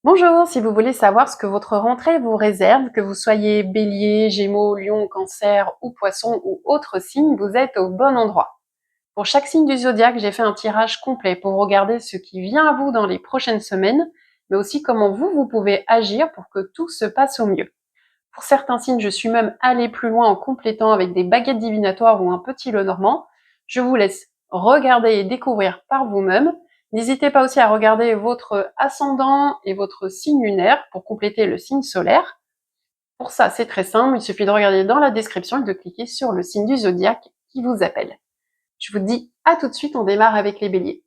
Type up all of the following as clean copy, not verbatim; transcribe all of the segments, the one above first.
Bonjour, si vous voulez savoir ce que votre rentrée vous réserve, que vous soyez bélier, gémeaux, lion, cancer ou poisson ou autre signe, vous êtes au bon endroit. Pour chaque signe du zodiaque, j'ai fait un tirage complet pour regarder ce qui vient à vous dans les prochaines semaines, mais aussi comment vous pouvez agir pour que tout se passe au mieux. Pour certains signes, je suis même allée plus loin en complétant avec des baguettes divinatoires ou un petit Lenormand. Je vous laisse regarder et découvrir par vous-même. N'hésitez pas aussi à regarder votre ascendant et votre signe lunaire pour compléter le signe solaire. Pour ça, c'est très simple, il suffit de regarder dans la description et de cliquer sur le signe du zodiaque qui vous appelle. Je vous dis à tout de suite, on démarre avec les béliers.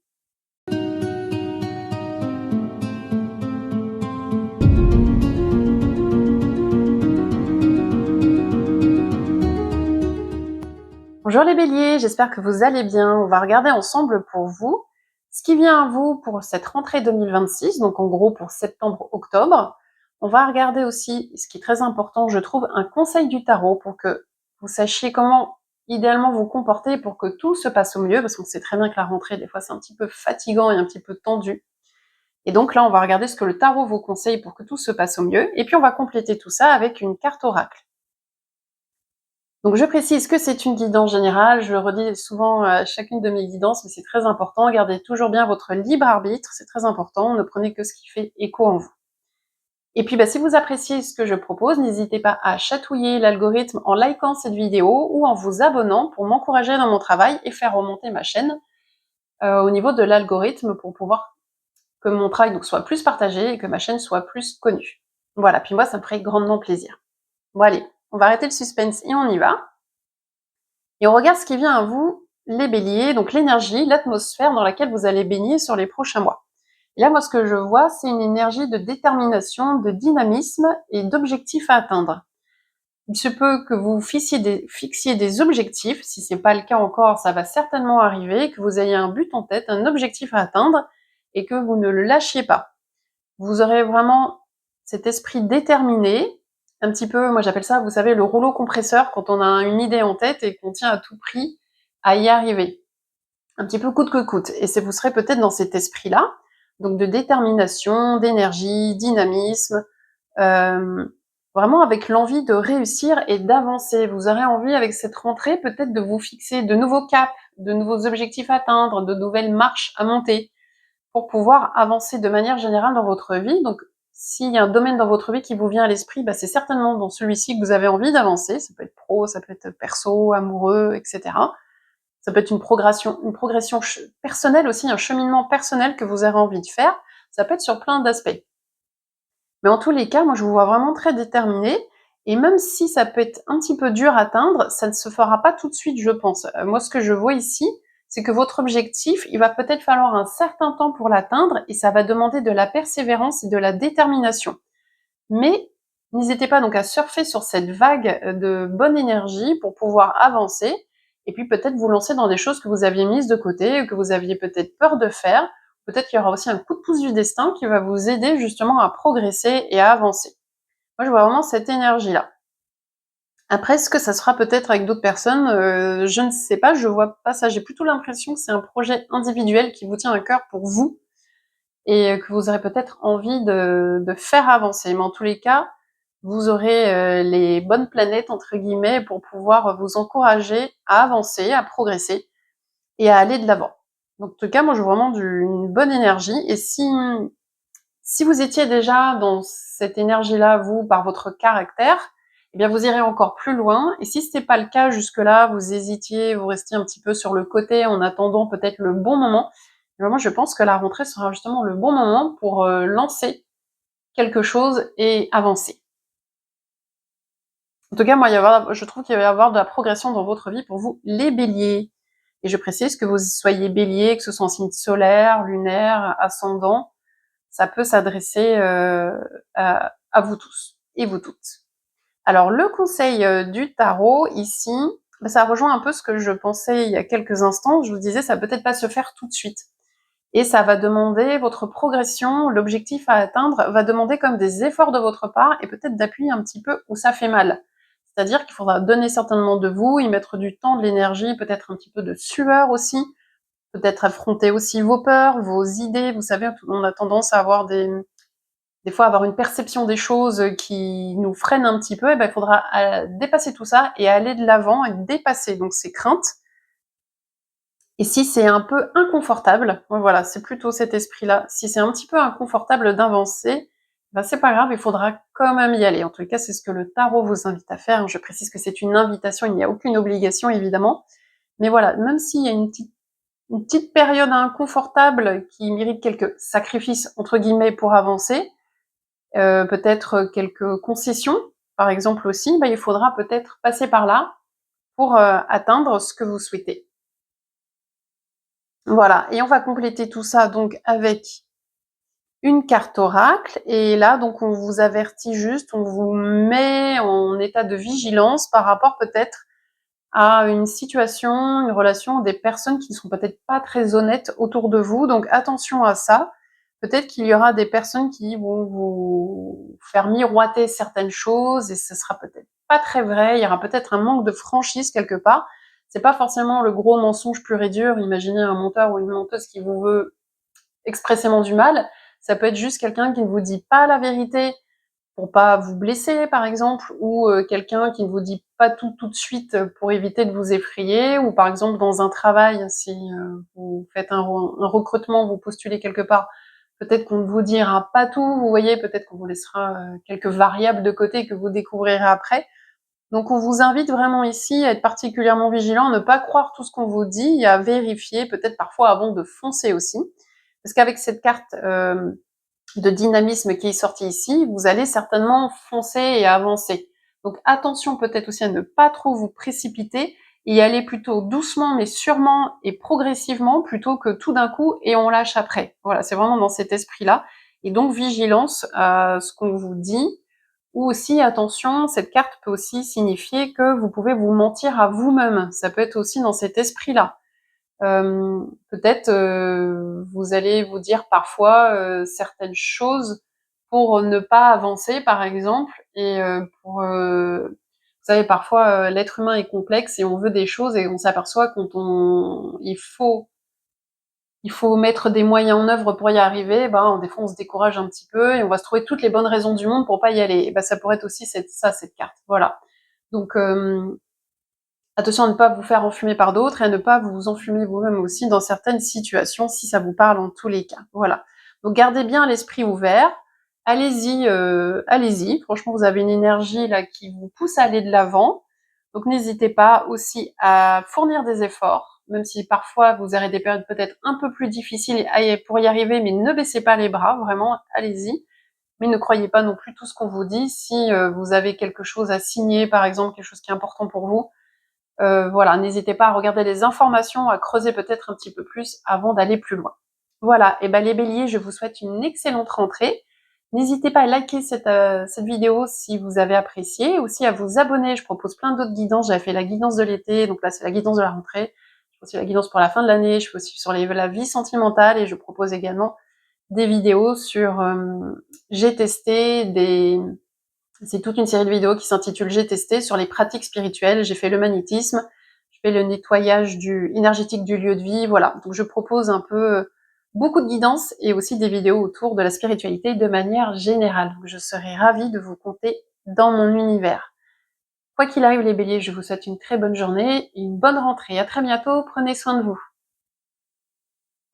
Bonjour les béliers, j'espère que vous allez bien. On va regarder ensemble pour vous ce qui vient à vous pour cette rentrée 2026, donc en gros pour septembre-octobre. On va regarder aussi, ce qui est très important, je trouve, un conseil du tarot pour que vous sachiez comment idéalement vous comporter pour que tout se passe au mieux, parce qu'on sait très bien que la rentrée, des fois, c'est un petit peu fatigant et un petit peu tendu. Et donc là, on va regarder ce que le tarot vous conseille pour que tout se passe au mieux. Et puis, on va compléter tout ça avec une carte oracle. Donc je précise que c'est une guidance générale, je le redis souvent à chacune de mes guidances, mais c'est très important, gardez toujours bien votre libre arbitre, c'est très important, ne prenez que ce qui fait écho en vous. Et puis si vous appréciez ce que je propose, n'hésitez pas à chatouiller l'algorithme en likant cette vidéo ou en vous abonnant pour m'encourager dans mon travail et faire remonter ma chaîne au niveau de l'algorithme pour pouvoir que mon travail donc, soit plus partagé et que ma chaîne soit plus connue. Voilà, puis moi ça me ferait grandement plaisir. Bon allez, on va arrêter le suspense et on y va. Et on regarde ce qui vient à vous, les béliers, donc l'énergie, l'atmosphère dans laquelle vous allez baigner sur les prochains mois. Et là, moi, ce que je vois, c'est une énergie de détermination, de dynamisme et d'objectifs à atteindre. Il se peut que vous fixiez des objectifs, si c'est pas le cas encore, ça va certainement arriver, que vous ayez un but en tête, un objectif à atteindre, et que vous ne le lâchiez pas. Vous aurez vraiment cet esprit déterminé, un petit peu, moi j'appelle ça, vous savez, le rouleau compresseur, quand on a une idée en tête et qu'on tient à tout prix à y arriver. Un petit peu coûte que coûte. Et vous serez peut-être dans cet esprit-là, donc de détermination, d'énergie, dynamisme, euh, vraiment avec l'envie de réussir et d'avancer. Vous aurez envie, avec cette rentrée, peut-être de vous fixer de nouveaux caps, de nouveaux objectifs à atteindre, de nouvelles marches à monter, pour pouvoir avancer de manière générale dans votre vie. Donc, s'il y a un domaine dans votre vie qui vous vient à l'esprit, c'est certainement dans celui-ci que vous avez envie d'avancer. Ça peut être pro, ça peut être perso, amoureux, etc. Ça peut être une progression personnelle aussi, un cheminement personnel que vous avez envie de faire. Ça peut être sur plein d'aspects. Mais en tous les cas, moi, je vous vois vraiment très déterminé. Et même si ça peut être un petit peu dur à atteindre, ça ne se fera pas tout de suite, je pense. Moi, ce que je vois ici, c'est que votre objectif, il va peut-être falloir un certain temps pour l'atteindre et ça va demander de la persévérance et de la détermination. Mais n'hésitez pas donc à surfer sur cette vague de bonne énergie pour pouvoir avancer et puis peut-être vous lancer dans des choses que vous aviez mises de côté ou que vous aviez peut-être peur de faire. Peut-être qu'il y aura aussi un coup de pouce du destin qui va vous aider justement à progresser et à avancer. Moi, je vois vraiment cette énergie-là. Après, est-ce que ça sera peut-être avec d'autres personnes? Je ne sais pas, je vois pas ça. J'ai plutôt l'impression que c'est un projet individuel qui vous tient à cœur pour vous et que vous aurez peut-être envie de faire avancer. Mais en tous les cas, vous aurez les bonnes planètes, entre guillemets, pour pouvoir vous encourager à avancer, à progresser et à aller de l'avant. Donc, en tout cas, moi, je vois vraiment une bonne énergie. Et si vous étiez déjà dans cette énergie-là, vous, par votre caractère, eh bien, vous irez encore plus loin. Et si ce n'était pas le cas jusque-là, vous hésitiez, vous restiez un petit peu sur le côté en attendant peut-être le bon moment, eh bien, moi, je pense que la rentrée sera justement le bon moment pour lancer quelque chose et avancer. En tout cas, moi, je trouve qu'il va y avoir de la progression dans votre vie pour vous, les béliers. Et je précise que vous soyez bélier, que ce soit en signe solaire, lunaire, ascendant, ça peut s'adresser à vous tous et vous toutes. Alors, le conseil du tarot, ici, ça rejoint un peu ce que je pensais il y a quelques instants. Je vous disais, ça peut peut-être pas se faire tout de suite. Et ça va demander votre progression, l'objectif à atteindre va demander comme des efforts de votre part et peut-être d'appuyer un petit peu où ça fait mal. C'est-à-dire qu'il faudra donner certainement de vous, y mettre du temps, de l'énergie, peut-être un petit peu de sueur aussi, peut-être affronter aussi vos peurs, vos idées. Vous savez, on a tendance à avoir des des fois avoir une perception des choses qui nous freine un petit peu, et ben, il faudra dépasser tout ça et aller de l'avant et dépasser donc ces craintes. Et si c'est un peu inconfortable, voilà, c'est plutôt cet esprit-là. Si c'est un petit peu inconfortable d'avancer, ben c'est pas grave, il faudra quand même y aller. En tout cas, c'est ce que le tarot vous invite à faire. Je précise que c'est une invitation, il n'y a aucune obligation évidemment. Mais voilà, même s'il y a une petite période inconfortable qui mérite quelques sacrifices entre guillemets pour avancer, peut-être quelques concessions, par exemple aussi, ben, il faudra peut-être passer par là pour atteindre ce que vous souhaitez. Voilà, et on va compléter tout ça donc avec une carte oracle, et là donc on vous avertit juste, on vous met en état de vigilance par rapport peut-être à une situation, une relation, des personnes qui ne sont peut-être pas très honnêtes autour de vous, donc attention à ça. Peut-être qu'il y aura des personnes qui vont vous faire miroiter certaines choses et ce sera peut-être pas très vrai, il y aura peut-être un manque de franchise quelque part. C'est pas forcément le gros mensonge pur et dur, imaginez un menteur ou une menteuse qui vous veut expressément du mal, ça peut être juste quelqu'un qui ne vous dit pas la vérité pour pas vous blesser par exemple, ou quelqu'un qui ne vous dit pas tout de suite pour éviter de vous effrayer, ou par exemple dans un travail, si vous faites un recrutement, vous postulez quelque part, peut-être qu'on ne vous dira pas tout, vous voyez, peut-être qu'on vous laissera quelques variables de côté que vous découvrirez après. Donc on vous invite vraiment ici à être particulièrement vigilant, ne pas croire tout ce qu'on vous dit, et à vérifier peut-être parfois avant de foncer aussi. Parce qu'avec cette carte de dynamisme qui est sortie ici, vous allez certainement foncer et avancer. Donc attention peut-être aussi à ne pas trop vous précipiter et y aller plutôt doucement mais sûrement et progressivement plutôt que tout d'un coup et on lâche après. Voilà, c'est vraiment dans cet esprit-là. Et donc vigilance à ce qu'on vous dit. Ou aussi, attention, cette carte peut aussi signifier que vous pouvez vous mentir à vous-même. Ça peut être aussi dans cet esprit-là. Peut-être vous allez vous dire parfois certaines choses pour ne pas avancer, par exemple, et pour vous savez, parfois l'être humain est complexe et on veut des choses et on s'aperçoit quand il faut mettre des moyens en œuvre pour y arriver, ben des fois on se décourage un petit peu et on va se trouver toutes les bonnes raisons du monde pour pas y aller. Et ben ça pourrait être aussi cette carte. Voilà. Donc attention à ne pas vous faire enfumer par d'autres et à ne pas vous enfumer vous-même aussi dans certaines situations si ça vous parle en tous les cas. Voilà. Donc gardez bien l'esprit ouvert. Allez-y, allez-y. Franchement, vous avez une énergie là qui vous pousse à aller de l'avant. Donc n'hésitez pas aussi à fournir des efforts, même si parfois vous aurez des périodes peut-être un peu plus difficiles pour y arriver, mais ne baissez pas les bras, vraiment, allez-y. Mais ne croyez pas non plus tout ce qu'on vous dit. Si vous avez quelque chose à signer, par exemple, quelque chose qui est important pour vous, voilà, n'hésitez pas à regarder les informations, à creuser peut-être un petit peu plus avant d'aller plus loin. Voilà, et ben les béliers, je vous souhaite une excellente rentrée. N'hésitez pas à liker cette vidéo si vous avez apprécié, aussi à vous abonner, je propose plein d'autres guidances, j'avais fait la guidance de l'été, donc là c'est la guidance de la rentrée, je fais aussi la guidance pour la fin de l'année, je fais aussi sur la vie sentimentale, et je propose également des vidéos sur j'ai testé c'est toute une série de vidéos qui s'intitule J'ai testé sur les pratiques spirituelles. J'ai fait le magnétisme, je fais le nettoyage énergétique du lieu de vie, voilà. Donc je propose un peu beaucoup de guidance et aussi des vidéos autour de la spiritualité de manière générale. Donc je serai ravie de vous compter dans mon univers. Quoi qu'il arrive les béliers, je vous souhaite une très bonne journée, une bonne rentrée. À très bientôt, prenez soin de vous.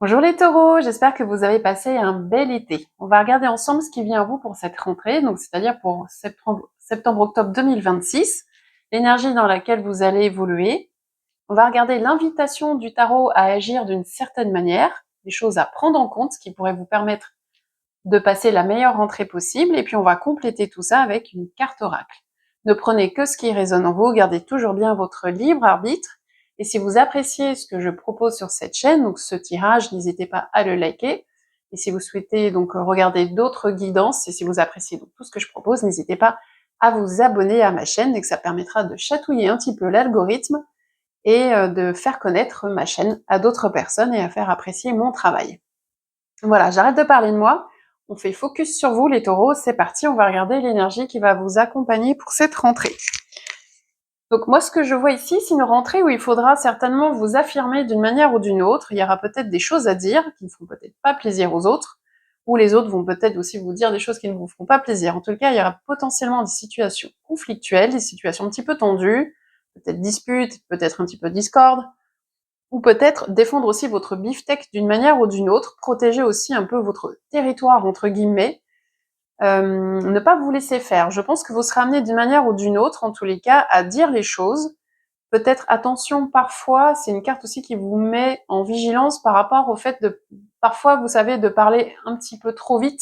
Bonjour les taureaux, j'espère que vous avez passé un bel été. On va regarder ensemble ce qui vient à vous pour cette rentrée, donc c'est-à-dire pour septembre-octobre 2026, l'énergie dans laquelle vous allez évoluer. On va regarder l'invitation du tarot à agir d'une certaine manière, des choses à prendre en compte, ce qui pourrait vous permettre de passer la meilleure rentrée possible, et puis on va compléter tout ça avec une carte oracle. Ne prenez que ce qui résonne en vous, gardez toujours bien votre libre arbitre, et si vous appréciez ce que je propose sur cette chaîne, donc ce tirage, n'hésitez pas à le liker, et si vous souhaitez donc regarder d'autres guidances, et si vous appréciez donc tout ce que je propose, n'hésitez pas à vous abonner à ma chaîne, et que ça permettra de chatouiller un petit peu l'algorithme, et de faire connaître ma chaîne à d'autres personnes, et à faire apprécier mon travail. Voilà, j'arrête de parler de moi. On fait focus sur vous les taureaux, c'est parti, on va regarder l'énergie qui va vous accompagner pour cette rentrée. Donc moi ce que je vois ici, c'est une rentrée où il faudra certainement vous affirmer d'une manière ou d'une autre, il y aura peut-être des choses à dire qui ne feront peut-être pas plaisir aux autres, ou les autres vont peut-être aussi vous dire des choses qui ne vous feront pas plaisir. En tout cas, il y aura potentiellement des situations conflictuelles, des situations un petit peu tendues, peut-être disputes, peut-être un petit peu discorde, ou peut-être défendre aussi votre beefsteak d'une manière ou d'une autre, protéger aussi un peu votre territoire, entre guillemets, ne pas vous laisser faire. Je pense que vous serez amené d'une manière ou d'une autre, en tous les cas, à dire les choses. Peut-être attention, parfois, c'est une carte aussi qui vous met en vigilance par rapport au fait de, parfois, vous savez, de parler un petit peu trop vite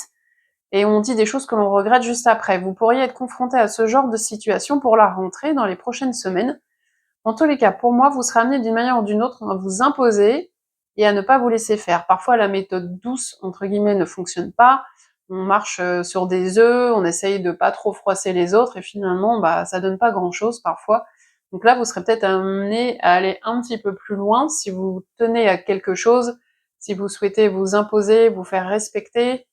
et on dit des choses que l'on regrette juste après. Vous pourriez être confronté à ce genre de situation pour la rentrée dans les prochaines semaines. En tous les cas, pour moi, vous serez amené d'une manière ou d'une autre à vous imposer et à ne pas vous laisser faire. Parfois, la méthode douce, entre guillemets, ne fonctionne pas. On marche sur des œufs, on essaye de pas trop froisser les autres et finalement, bah, ça donne pas grand-chose parfois. Donc là, vous serez peut-être amené à aller un petit peu plus loin si vous tenez à quelque chose, si vous souhaitez vous imposer, vous faire respecter,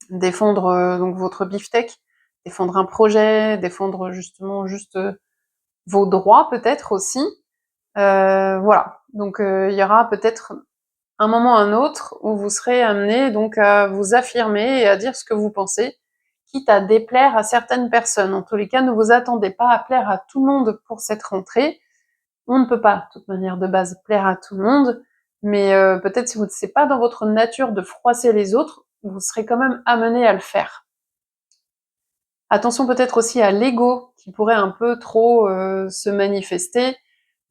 défendre donc votre beefsteak, défendre un projet, défendre justement juste vos droits peut-être aussi. Voilà. Donc il y aura peut-être un moment ou un autre où vous serez amené donc à vous affirmer et à dire ce que vous pensez, quitte à déplaire à certaines personnes. En tous les cas, ne vous attendez pas à plaire à tout le monde pour cette rentrée. On ne peut pas, de toute manière, de base, plaire à tout le monde, mais peut-être si c'est pas dans votre nature de froisser les autres, vous serez quand même amené à le faire. Attention peut-être aussi à l'ego qui pourrait un peu trop se manifester.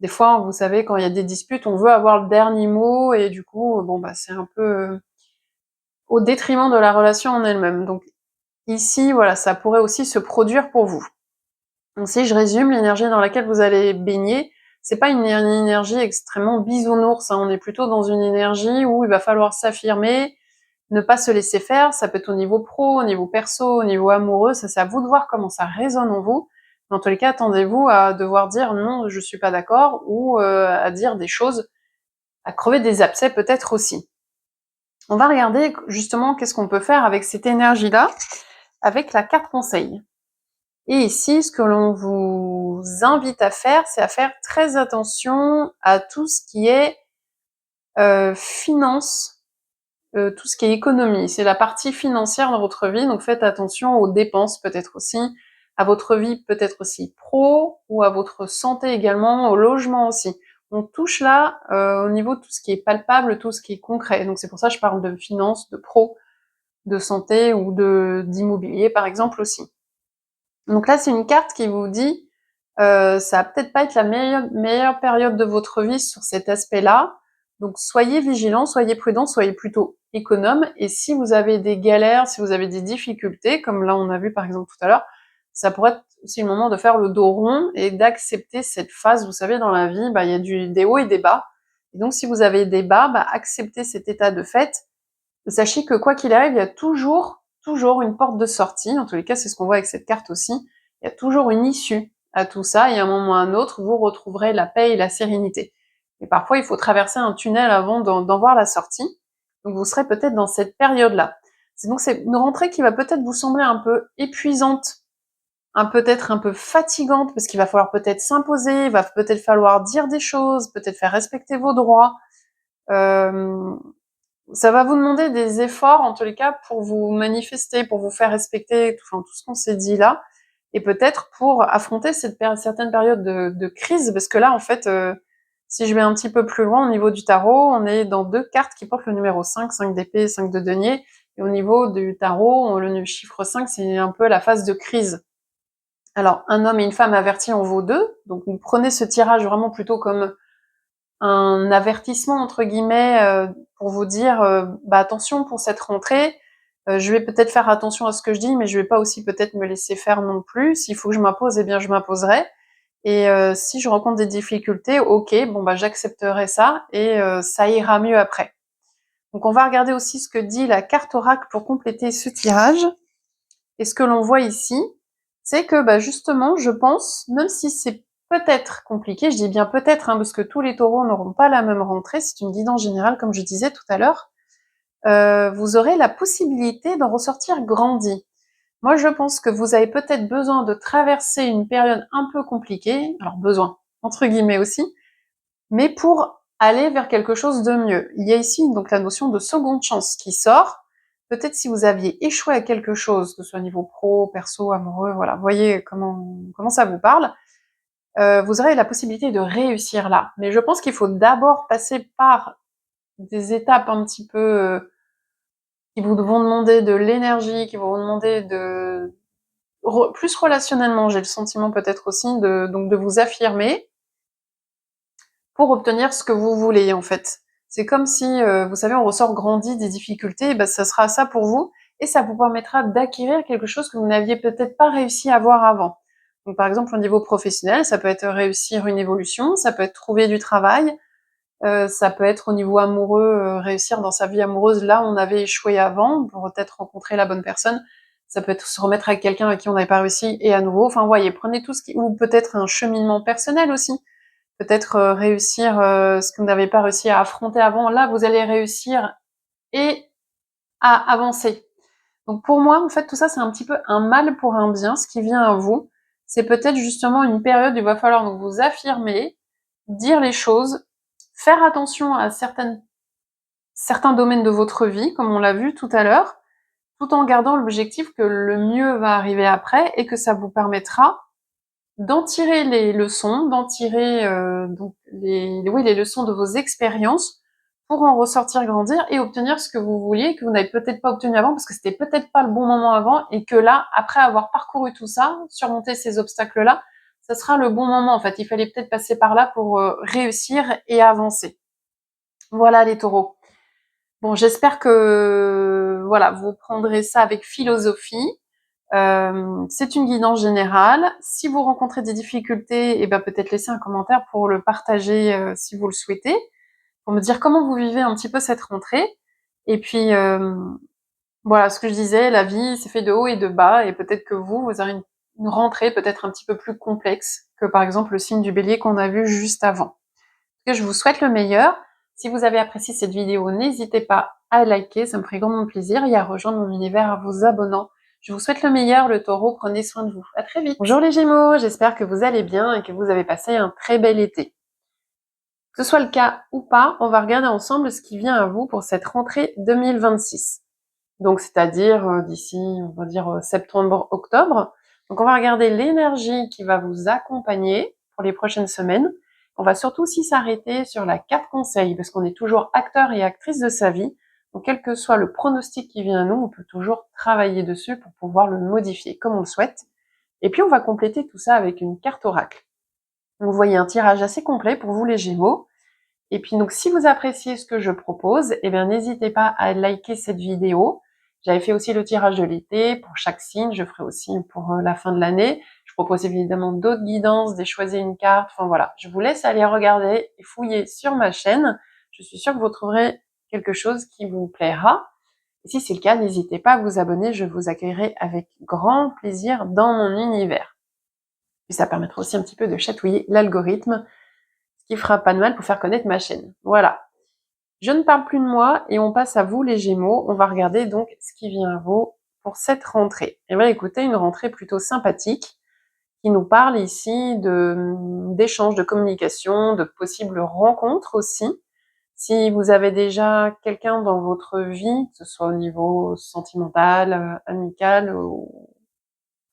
Des fois, vous savez, quand il y a des disputes, on veut avoir le dernier mot et du coup, bon bah c'est un peu au détriment de la relation en elle-même. Donc ici, voilà, ça pourrait aussi se produire pour vous. Donc si je résume, l'énergie dans laquelle vous allez baigner, c'est pas une énergie extrêmement bisounours, hein. On est plutôt dans une énergie où il va falloir s'affirmer, ne pas se laisser faire. Ça peut être au niveau pro, au niveau perso, au niveau amoureux, ça c'est à vous de voir comment ça résonne en vous. Dans tous les cas, attendez-vous à devoir dire non, je suis pas d'accord, ou à dire des choses, à crever des abcès peut-être aussi. On va regarder justement qu'est-ce qu'on peut faire avec cette énergie-là, avec la carte conseil. Et ici, ce que l'on vous invite à faire, c'est à faire très attention à tout ce qui est finance, tout ce qui est économie. C'est la partie financière dans votre vie, donc faites attention aux dépenses peut-être aussi, à votre vie peut-être aussi pro, ou à votre santé également, au logement aussi. On touche là au niveau de tout ce qui est palpable, tout ce qui est concret. Donc c'est pour ça que je parle de finance, de pro, de santé ou d'immobilier par exemple aussi. Donc là, c'est une carte qui vous dit, ça va peut-être pas être la meilleure période de votre vie sur cet aspect-là. Donc soyez vigilants, soyez prudents, soyez plutôt économes. Et si vous avez des galères, si vous avez des difficultés, comme là on a vu par exemple tout à l'heure, ça pourrait être aussi le moment de faire le dos rond et d'accepter cette phase. Vous savez, dans la vie, bah, il y a des hauts et des bas. Et donc si vous avez des bas, bah, acceptez cet état de fait. Sachez que quoi qu'il arrive, il y a toujours une porte de sortie. En tous les cas, c'est ce qu'on voit avec cette carte aussi. Il y a toujours une issue à tout ça, et à un moment ou à un autre, vous retrouverez la paix et la sérénité. Et parfois, il faut traverser un tunnel avant d'en voir la sortie. Donc, vous serez peut-être dans cette période-là. C'est une rentrée qui va peut-être vous sembler un peu épuisante, peut-être un peu fatigante, parce qu'il va falloir peut-être s'imposer, il va peut-être falloir dire des choses, peut-être faire respecter vos droits. Ça va vous demander des efforts, en tous les cas, pour vous manifester, pour vous faire respecter, enfin, tout ce qu'on s'est dit là, et peut-être pour affronter certaine période de crise, parce que là, en fait, si je vais un petit peu plus loin au niveau du tarot, on est dans deux cartes qui portent le numéro 5, 5 d'épée, 5 de denier, et au niveau du tarot, le chiffre 5, c'est un peu la phase de crise. Alors, un homme et une femme avertis en vaut deux, donc vous prenez ce tirage vraiment plutôt comme un avertissement entre guillemets pour vous dire bah attention pour cette rentrée, je vais peut-être faire attention à ce que je dis, mais je vais pas aussi peut-être me laisser faire non plus. S'il faut que je m'impose, eh bien je m'imposerai. Et si je rencontre des difficultés, ok, bon bah j'accepterai ça et ça ira mieux après. Donc on va regarder aussi ce que dit la carte oracle pour compléter ce tirage. Et ce que l'on voit ici, c'est que bah, justement, je pense, même si c'est peut-être compliqué, je dis bien peut-être, hein, parce que tous les taureaux n'auront pas la même rentrée, c'est une guidance générale, comme je disais tout à l'heure, vous aurez la possibilité d'en ressortir grandi. Moi, je pense que vous avez peut-être besoin de traverser une période un peu compliquée, alors besoin, entre guillemets aussi, mais pour aller vers quelque chose de mieux. Il y a ici donc la notion de seconde chance qui sort. peut-être si vous aviez échoué à quelque chose, que ce soit au niveau pro, perso, amoureux, voilà, vous voyez comment ça vous parle, vous aurez la possibilité de réussir là. Mais je pense qu'il faut d'abord passer par des étapes un petit peu qui vous vont demander de l'énergie, qui vont vous demander de plus relationnellement, j'ai le sentiment peut-être aussi donc de vous affirmer pour obtenir ce que vous voulez en fait. C'est comme si, vous savez, on ressort grandi des difficultés, bah, ça sera ça pour vous et ça vous permettra d'acquérir quelque chose que vous n'aviez peut-être pas réussi à avoir avant. Donc par exemple au niveau professionnel, ça peut être réussir une évolution, ça peut être trouver du travail, ça peut être au niveau amoureux, réussir dans sa vie amoureuse là où on avait échoué avant, pour peut-être rencontrer la bonne personne. Ça peut être se remettre avec quelqu'un avec qui on n'avait pas réussi et à nouveau, enfin vous voyez, prenez tout ce qui ou peut-être un cheminement personnel aussi. Peut-être réussir ce que vous n'avez pas réussi à affronter avant, là vous allez réussir et à avancer. Donc pour moi, en fait, tout ça c'est un petit peu un mal pour un bien, ce qui vient à vous. C'est peut-être justement une période où il va falloir donc vous affirmer, dire les choses, faire attention à certains domaines de votre vie, comme on l'a vu tout à l'heure, tout en gardant l'objectif que le mieux va arriver après et que ça vous permettra d'en tirer les leçons, d'en tirer donc les leçons de vos expériences pour en ressortir grandir et obtenir ce que vous vouliez, que vous n'avez peut-être pas obtenu avant parce que c'était peut-être pas le bon moment avant et que là, après avoir parcouru tout ça, surmonter ces obstacles-là, ça sera le bon moment en fait. Il fallait peut-être passer par là pour réussir et avancer. Voilà les taureaux. Bon, j'espère que voilà, vous prendrez ça avec philosophie. C'est une guidance générale. Si vous rencontrez des difficultés, ben peut-être laisser un commentaire pour le partager si vous le souhaitez, pour me dire comment vous vivez un petit peu cette rentrée. Et puis voilà, ce que je disais, la vie c'est fait de haut et de bas, et peut-être que vous aurez une rentrée peut-être un petit peu plus complexe que par exemple le signe du bélier qu'on a vu juste avant. Que je vous souhaite le meilleur. Si vous avez apprécié cette vidéo, n'hésitez pas à liker, ça me ferait grandement plaisir, et à rejoindre mon univers en vous abonnant. Je vous souhaite le meilleur, le taureau, prenez soin de vous. À très vite. Bonjour les Gémeaux, j'espère que vous allez bien et que vous avez passé un très bel été. Que ce soit le cas ou pas, on va regarder ensemble ce qui vient à vous pour cette rentrée 2026. Donc c'est-à-dire d'ici, on va dire septembre-octobre. Donc on va regarder l'énergie qui va vous accompagner pour les prochaines semaines. On va surtout aussi s'arrêter sur la carte conseil, parce qu'on est toujours acteur et actrice de sa vie. Donc quel que soit le pronostic qui vient à nous, on peut toujours travailler dessus pour pouvoir le modifier comme on le souhaite. Et puis on va compléter tout ça avec une carte oracle. Donc vous voyez un tirage assez complet pour vous les Gémeaux. Et puis donc si vous appréciez ce que je propose, eh bien n'hésitez pas à liker cette vidéo. J'avais fait aussi le tirage de l'été pour chaque signe, je ferai aussi pour la fin de l'année. Je propose évidemment d'autres guidances, des choisir une carte, enfin voilà. Je vous laisse aller regarder et fouiller sur ma chaîne. Je suis sûre que vous trouverez quelque chose qui vous plaira. Et si c'est le cas, n'hésitez pas à vous abonner, je vous accueillerai avec grand plaisir dans mon univers. Puis ça permettra aussi un petit peu de chatouiller l'algorithme, ce qui fera pas de mal pour faire connaître ma chaîne. Voilà. Je ne parle plus de moi et on passe à vous les Gémeaux. On va regarder donc ce qui vient à vous pour cette rentrée. Et bien écoutez, une rentrée plutôt sympathique qui nous parle ici d'échanges, de communication, de possibles rencontres aussi. Si vous avez déjà quelqu'un dans votre vie, que ce soit au niveau sentimental, amical ou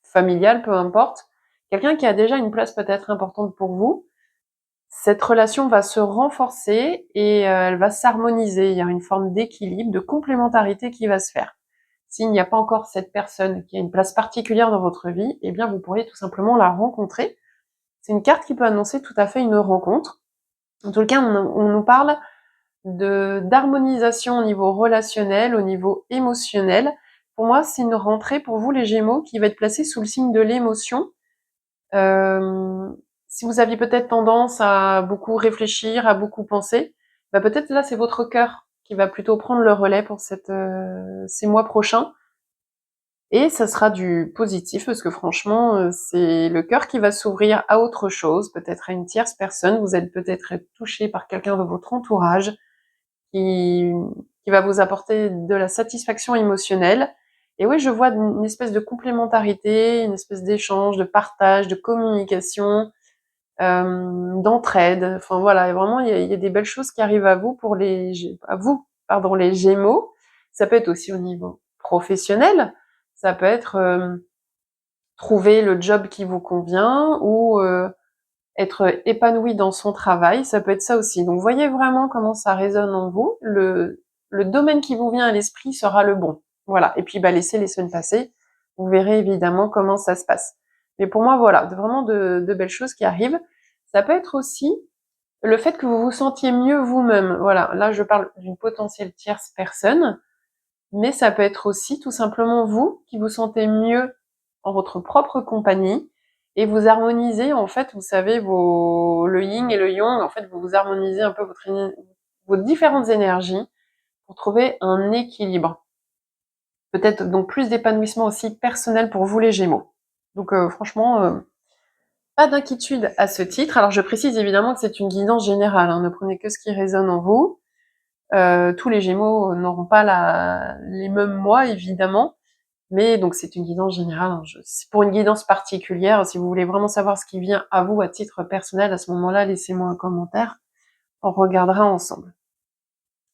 familial, peu importe, quelqu'un qui a déjà une place peut-être importante pour vous, cette relation va se renforcer et elle va s'harmoniser. Il y a une forme d'équilibre, de complémentarité qui va se faire. S'il n'y a pas encore cette personne qui a une place particulière dans votre vie, eh bien vous pourriez tout simplement la rencontrer. C'est une carte qui peut annoncer tout à fait une rencontre. En tout cas, on nous parle d'harmonisation au niveau relationnel, au niveau émotionnel. Pour moi, c'est une rentrée pour vous les Gémeaux qui va être placée sous le signe de l'émotion. Si vous aviez peut-être tendance à beaucoup réfléchir, à beaucoup penser, bah peut-être là c'est votre cœur qui va plutôt prendre le relais pour ces mois prochains. Et ça sera du positif parce que franchement, c'est le cœur qui va s'ouvrir à autre chose, peut-être à une tierce personne. Vous allez peut-être être touché par quelqu'un de votre entourage qui, qui va vous apporter de la satisfaction émotionnelle. Et oui, je vois une espèce de complémentarité, une espèce d'échange, de partage, de communication, d'entraide. Enfin voilà, vraiment il y a des belles choses qui arrivent à vous les Gémeaux. Ça peut être aussi au niveau professionnel, ça peut être trouver le job qui vous convient ou être épanoui dans son travail, ça peut être ça aussi. Donc voyez vraiment comment ça résonne en vous. Le domaine qui vous vient à l'esprit sera le bon. Voilà. Et puis laissez les semaines passer. Vous verrez évidemment comment ça se passe. Mais pour moi, voilà, vraiment de belles choses qui arrivent. Ça peut être aussi le fait que vous vous sentiez mieux vous-même. Voilà, là je parle d'une potentielle tierce personne, mais ça peut être aussi tout simplement vous qui vous sentez mieux en votre propre compagnie et vous harmonisez en fait, vous savez, le yin et le yang, en fait, vous harmonisez un peu vos différentes énergies pour trouver un équilibre. Peut-être donc plus d'épanouissement aussi personnel pour vous les Gémeaux. Donc franchement, pas d'inquiétude à ce titre. Alors je précise évidemment que c'est une guidance générale, hein, ne prenez que ce qui résonne en vous. Tous les Gémeaux n'auront pas les mêmes mois évidemment, mais donc c'est une guidance générale. Hein. C'est pour une guidance particulière. Si vous voulez vraiment savoir ce qui vient à vous à titre personnel, à ce moment-là, laissez-moi un commentaire. On regardera ensemble.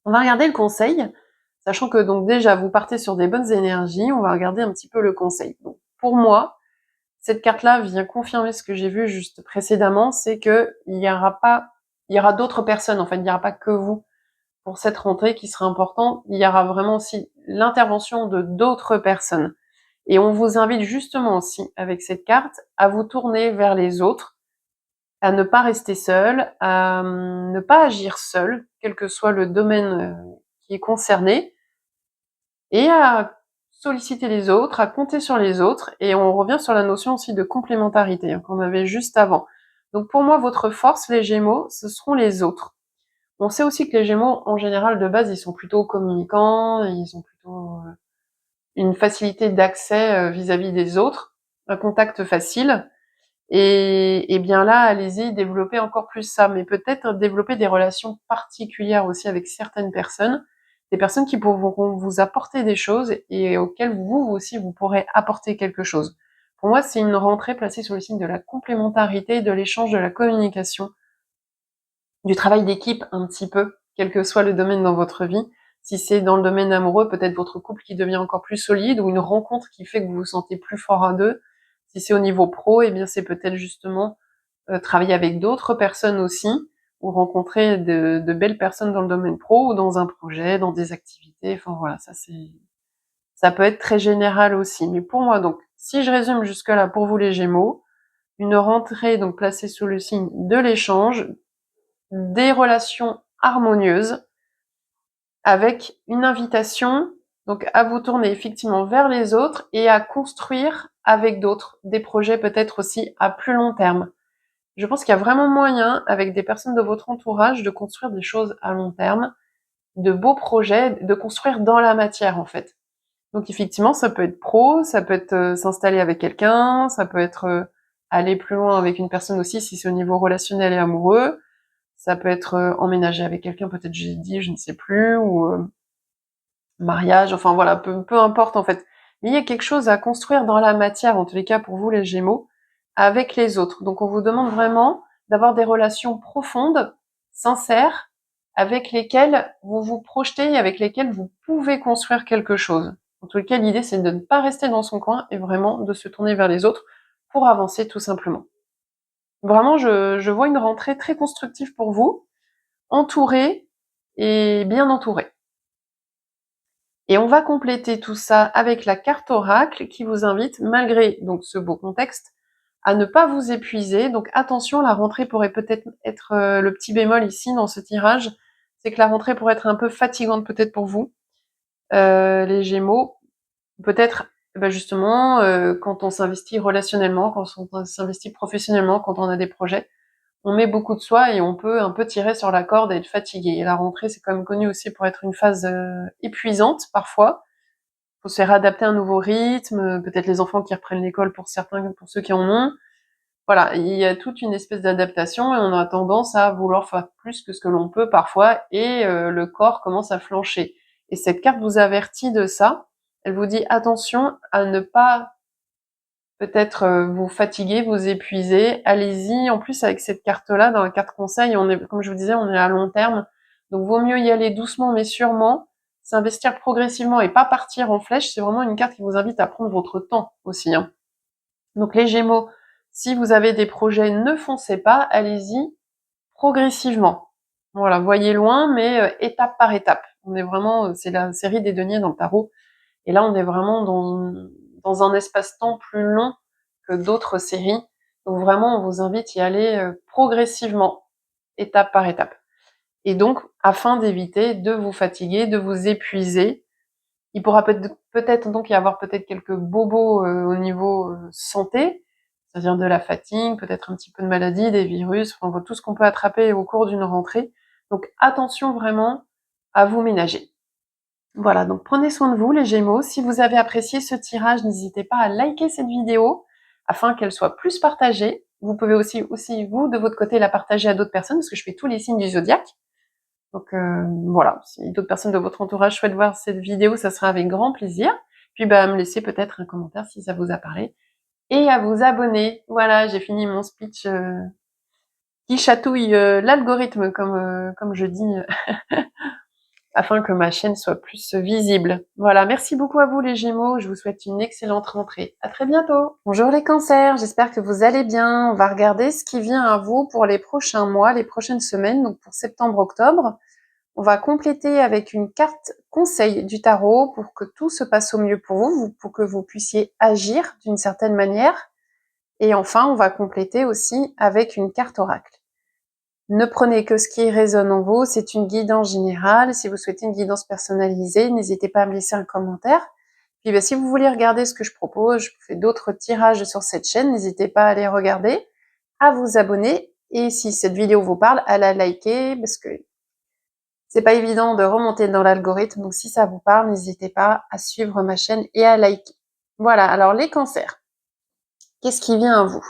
On va regarder le conseil, sachant que donc déjà vous partez sur des bonnes énergies. On va regarder un petit peu le conseil. Donc pour moi, cette carte-là vient confirmer ce que j'ai vu juste précédemment, c'est que il y aura d'autres personnes. En fait, il n'y aura pas que vous pour cette rentrée qui sera importante. Il y aura vraiment aussi l'intervention de d'autres personnes. Et on vous invite justement aussi, avec cette carte, à vous tourner vers les autres, à ne pas rester seul, à ne pas agir seul, quel que soit le domaine qui est concerné, et à solliciter les autres, à compter sur les autres, et on revient sur la notion aussi de complémentarité qu'on avait juste avant. Donc pour moi, votre force, les Gémeaux, ce seront les autres. On sait aussi que les Gémeaux, en général, de base, ils sont plutôt communicants, ils ont plutôt une facilité d'accès vis-à-vis des autres, un contact facile. Et bien là, allez-y, développez encore plus ça, mais peut-être développer des relations particulières aussi avec certaines personnes, des personnes qui pourront vous apporter des choses et auxquelles vous aussi, vous pourrez apporter quelque chose. Pour moi, c'est une rentrée placée sur le signe de la complémentarité, de l'échange, de la communication, du travail d'équipe un petit peu, quel que soit le domaine dans votre vie. Si c'est dans le domaine amoureux, peut-être votre couple qui devient encore plus solide ou une rencontre qui fait que vous vous sentez plus fort à deux. Si c'est au niveau pro, eh bien c'est peut-être justement travailler avec d'autres personnes aussi ou rencontrer de belles personnes dans le domaine pro ou dans un projet, dans des activités. Enfin voilà, ça peut être très général aussi. Mais pour moi donc, si je résume jusque-là pour vous les Gémeaux, une rentrée donc placée sous le signe de l'échange, des relations harmonieuses, avec une invitation donc à vous tourner effectivement vers les autres et à construire avec d'autres des projets peut-être aussi à plus long terme. Je pense qu'il y a vraiment moyen, avec des personnes de votre entourage, de construire des choses à long terme, de beaux projets, de construire dans la matière en fait. Donc effectivement, ça peut être pro, ça peut être s'installer avec quelqu'un, ça peut être aller plus loin avec une personne aussi si c'est au niveau relationnel et amoureux, ça peut être emménager avec quelqu'un, peut-être j'ai dit, je ne sais plus, ou mariage, enfin voilà, peu importe en fait. Mais il y a quelque chose à construire dans la matière, en tous les cas pour vous les Gémeaux, avec les autres. Donc on vous demande vraiment d'avoir des relations profondes, sincères, avec lesquelles vous vous projetez et avec lesquelles vous pouvez construire quelque chose. En tous les cas, l'idée c'est de ne pas rester dans son coin et vraiment de se tourner vers les autres pour avancer tout simplement. Vraiment, je vois une rentrée très constructive pour vous, entourée et bien entourée. Et on va compléter tout ça avec la carte oracle qui vous invite, malgré donc ce beau contexte, à ne pas vous épuiser. Donc attention, la rentrée pourrait peut-être être le petit bémol ici dans ce tirage, c'est que la rentrée pourrait être un peu fatigante peut-être pour vous, les Gémeaux. Peut-être justement quand on s'investit relationnellement, quand on s'investit professionnellement, quand on a des projets, on met beaucoup de soi et on peut un peu tirer sur la corde et être fatigué. Et la rentrée, c'est quand même connu aussi pour être une phase épuisante parfois. Faut se faire adapter à un nouveau rythme, peut-être les enfants qui reprennent l'école pour certains, pour ceux qui en ont. Voilà, il y a toute une espèce d'adaptation et on a tendance à vouloir faire plus que ce que l'on peut parfois et le corps commence à flancher. Et cette carte vous avertit de ça. Elle vous dit attention à ne pas peut-être vous fatiguer, vous épuiser. Allez-y. En plus, avec cette carte-là, dans la carte conseil, on est, comme je vous disais, on est à long terme. Donc, vaut mieux y aller doucement, mais sûrement, s'investir progressivement et pas partir en flèche, c'est vraiment une carte qui vous invite à prendre votre temps aussi, hein. Donc les Gémeaux, si vous avez des projets, ne foncez pas, allez-y progressivement. Voilà, voyez loin, mais étape par étape. On est vraiment, c'est la série des deniers dans le tarot, et là on est vraiment dans un espace-temps plus long que d'autres séries. Donc vraiment, on vous invite à y aller progressivement, étape par étape. Et donc, afin d'éviter de vous fatiguer, de vous épuiser, il pourra peut-être donc y avoir peut-être quelques bobos au niveau santé, c'est-à-dire de la fatigue, peut-être un petit peu de maladie, des virus, enfin tout ce qu'on peut attraper au cours d'une rentrée. Donc attention vraiment à vous ménager. Voilà, donc prenez soin de vous les Gémeaux. Si vous avez apprécié ce tirage, n'hésitez pas à liker cette vidéo afin qu'elle soit plus partagée. Vous pouvez aussi vous, de votre côté, la partager à d'autres personnes parce que je fais tous les signes du zodiaque. Donc voilà, si d'autres personnes de votre entourage souhaitent voir cette vidéo, ça sera avec grand plaisir. Puis me laisser peut-être un commentaire si ça vous a parlé. Et à vous abonner. Voilà, j'ai fini mon speech qui chatouille l'algorithme, comme je dis, afin que ma chaîne soit plus visible. Voilà, merci beaucoup à vous les Gémeaux, je vous souhaite une excellente rentrée. À très bientôt. Bonjour les Cancers, j'espère que vous allez bien. On va regarder ce qui vient à vous pour les prochains mois, les prochaines semaines, donc pour septembre-octobre. On va compléter avec une carte conseil du tarot pour que tout se passe au mieux pour vous, pour que vous puissiez agir d'une certaine manière. Et enfin, on va compléter aussi avec une carte oracle. Ne prenez que ce qui résonne en vous, c'est une guidance générale. Si vous souhaitez une guidance personnalisée, n'hésitez pas à me laisser un commentaire. Puis si vous voulez regarder ce que je propose, je fais d'autres tirages sur cette chaîne, n'hésitez pas à les regarder, à vous abonner, et si cette vidéo vous parle, à la liker, parce que c'est pas évident de remonter dans l'algorithme, donc si ça vous parle, n'hésitez pas à suivre ma chaîne et à liker. Voilà, alors les cancers, qu'est-ce qui vient à vous?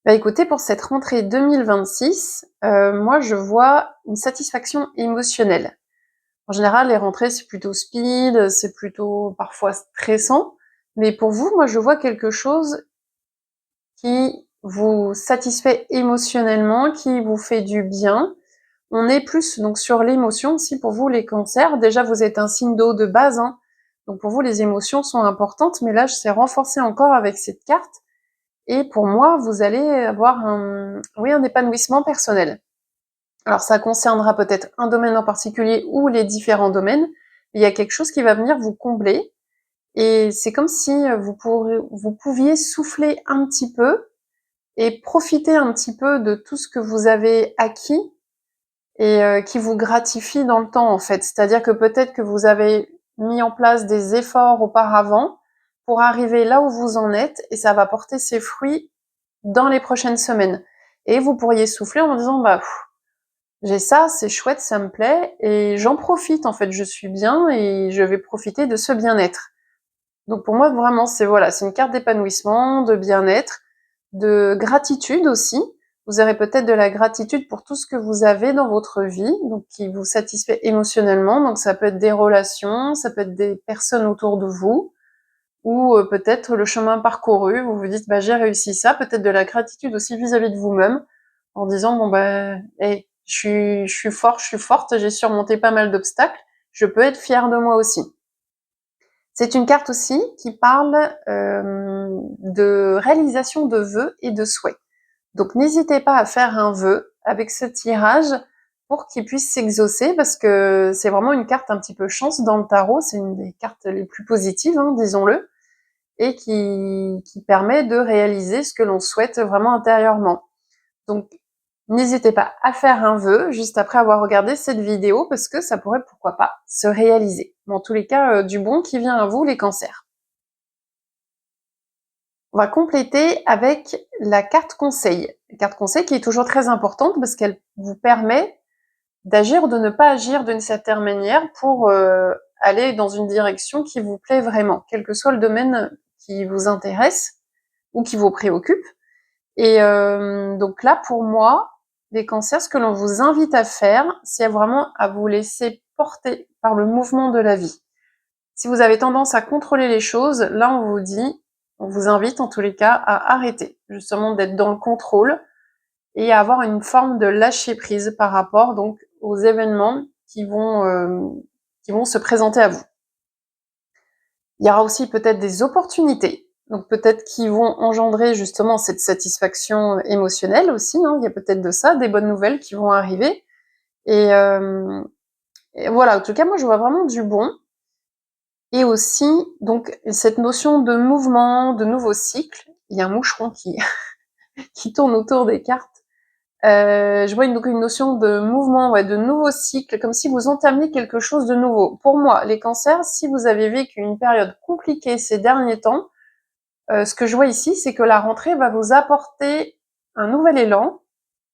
Écoutez, pour cette rentrée 2026, moi je vois une satisfaction émotionnelle. En général, les rentrées c'est plutôt speed, c'est plutôt parfois stressant, mais pour vous, moi je vois quelque chose qui vous satisfait émotionnellement, qui vous fait du bien. On est plus donc sur l'émotion aussi pour vous les cancers. Déjà vous êtes un signe d'eau de base, hein, donc pour vous les émotions sont importantes, mais là c'est renforcé encore avec cette carte. Et pour moi, vous allez avoir un épanouissement personnel. Alors ça concernera peut-être un domaine en particulier ou les différents domaines. Il y a quelque chose qui va venir vous combler. Et c'est comme si vous pouviez souffler un petit peu et profiter un petit peu de tout ce que vous avez acquis et qui vous gratifie dans le temps en fait. C'est-à-dire que peut-être que vous avez mis en place des efforts auparavant pour arriver là où vous en êtes et ça va porter ses fruits dans les prochaines semaines. Et vous pourriez souffler en disant j'ai ça, c'est chouette, ça me plaît et j'en profite en fait, je suis bien et je vais profiter de ce bien-être. Donc pour moi vraiment c'est une carte d'épanouissement, de bien-être, de gratitude aussi. Vous aurez peut-être de la gratitude pour tout ce que vous avez dans votre vie, donc qui vous satisfait émotionnellement. Donc ça peut être des relations, ça peut être des personnes autour de vous, ou peut-être le chemin parcouru. Vous vous dites j'ai réussi ça. Peut-être de la gratitude aussi vis-à-vis de vous-même, en disant je suis fort, je suis forte, j'ai surmonté pas mal d'obstacles. Je peux être fière de moi aussi. C'est une carte aussi qui parle de réalisation de vœux et de souhaits. Donc n'hésitez pas à faire un vœu avec ce tirage pour qu'il puisse s'exaucer, parce que c'est vraiment une carte un petit peu chance dans le tarot, c'est une des cartes les plus positives, hein, disons-le, et qui permet de réaliser ce que l'on souhaite vraiment intérieurement. Donc n'hésitez pas à faire un vœu juste après avoir regardé cette vidéo, parce que ça pourrait, pourquoi pas, se réaliser. Mais en tous les cas, du bon qui vient à vous, les cancers. On va compléter avec la carte conseil. La carte conseil qui est toujours très importante parce qu'elle vous permet d'agir ou de ne pas agir d'une certaine manière pour aller dans une direction qui vous plaît vraiment, quel que soit le domaine qui vous intéresse ou qui vous préoccupe. Et donc là, pour moi, les cancers, ce que l'on vous invite à faire, c'est vraiment à vous laisser porter par le mouvement de la vie. Si vous avez tendance à contrôler les choses, là on vous invite en tous les cas à arrêter justement d'être dans le contrôle et à avoir une forme de lâcher prise par rapport donc aux événements qui vont qui vont se présenter à vous. Il y aura aussi peut-être des opportunités, donc peut-être qui vont engendrer justement cette satisfaction émotionnelle aussi, hein. Il y a peut-être de ça, des bonnes nouvelles qui vont arriver. Et voilà, en tout cas, moi je vois vraiment du bon. Et aussi, donc, cette notion de mouvement, de nouveau cycle. Il y a un moucheron qui, qui tourne autour des cartes. Je vois donc une notion de mouvement, ouais, de nouveau cycle, comme si vous entamiez quelque chose de nouveau. Pour moi, les cancers, si vous avez vécu une période compliquée ces derniers temps, ce que je vois ici, c'est que la rentrée va vous apporter un nouvel élan,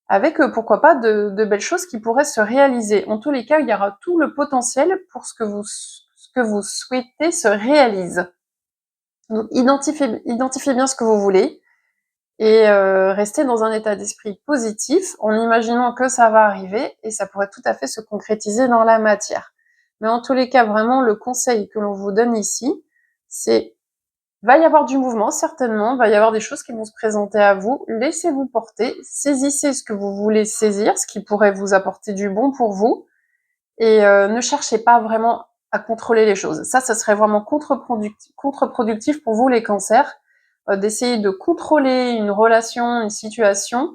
avec pourquoi pas de belles choses qui pourraient se réaliser. En tous les cas, il y aura tout le potentiel pour ce que vous souhaitez se réalise. Donc identifiez bien ce que vous voulez et restez dans un état d'esprit positif en imaginant que ça va arriver et ça pourrait tout à fait se concrétiser dans la matière. Mais en tous les cas, vraiment, le conseil que l'on vous donne ici, c'est va y avoir du mouvement, certainement, va y avoir des choses qui vont se présenter à vous, laissez-vous porter, saisissez ce que vous voulez saisir, ce qui pourrait vous apporter du bon pour vous, et ne cherchez pas vraiment à contrôler les choses. Ça serait vraiment contre-productif pour vous les cancers, d'essayer de contrôler une relation, une situation,